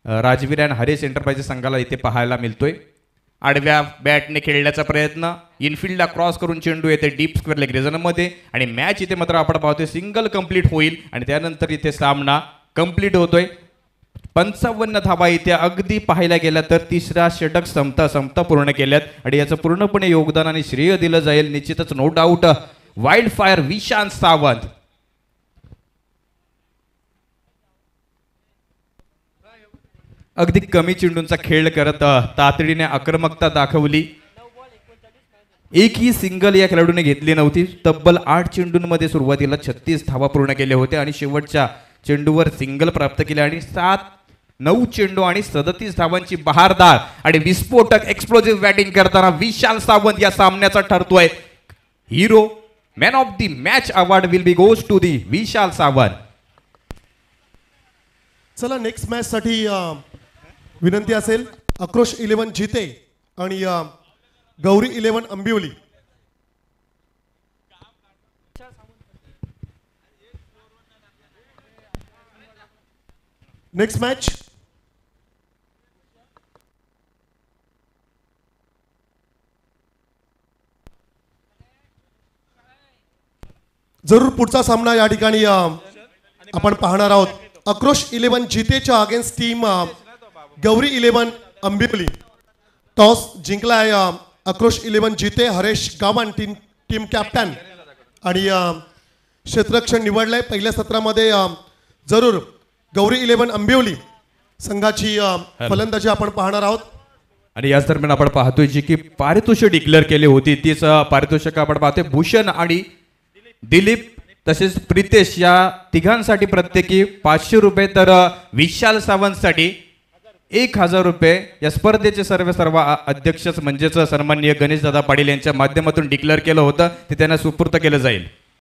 राजवीर आणि हरेश एंटरप्राइजेस संघाला इथे पाहायला मिळतोय. आडव्या बॅटने खेळण्याचा प्रयत्न, इनफिल्डला क्रॉस करून चेंडू येते डीप स्क्वेअर लेग रिजनमध्ये आणि मॅच इथे मात्र आपण पाहतोय सिंगल कंप्लीट होईल आणि त्यानंतर इथे सामना कंप्लीट होतोय. 55 धावा इथे अगदी पाहायला गेला तर तिसरा षटक संपता पूर्ण केल्यात आणि याचं पूर्णपणे योगदान आणि श्रेय दिलं जाईल निश्चितच, नो डाऊट. वाईल्ड फायर विशाल सावंत. अगदी कमी चेंडूंचा खेळ करत तातडीने आक्रमकता दाखवली. एकही सिंगल या खेळाडूने घेतली नव्हती. तब्बल 8 चेंडूंमध्ये सुरुवातीला 36 धावा पूर्ण केल्या होत्या आणि शेवटच्या चेंडूवर सिंगल प्राप्त केले आणि 9 चेंडू आणि 37 धावांची बहारदार आणि विस्फोटक एक्सप्लोजिव्ह बॅटिंग करताना विशाल सावंत या सामन्याचा ठरतोय hero. Man of the match award will be goes to the Vishal Sawant. चला नेक्स्ट मॅच साठी विनंती असेल आक्रोश 11 जिते आणि गौरी 11 अंबिवली. नेक्स्ट मॅच जरूर पुढचा सामना या ठिकाणी आपण पाहणार आहोत. आक्रोश 11 जितेच्या against team Gauri 11 Ambivali. Toss जिंकला आहे आक्रोश 11 जिते. हरेश गावण टीम कॅप्टन आणि क्षेत्ररक्षण निवडलंय. पहिल्या सत्रामध्ये जरूर गौरी 11 अंबिवली संघाची फलंदाजी आपण पाहणार आहोत. आणि याच दरम्यान आपण पाहतोय जी की पारितोषिक डिक्लेअर केली होती तीच पारितोषिक आपण पाहतोय. भूषण आणि दिलीप तसेच प्रितेश या तिघांसाठी प्रत्येकी 500 रुपये तर विशाल सावंतसाठी 1000 रुपये या स्पर्धेचे सर्व अध्यक्ष म्हणजेच सन्माननीय गणेशदादा पाटील यांच्या माध्यमातून डिक्लेअर केलं होतं ते त्यांना सुपूर्त केलं जाईल.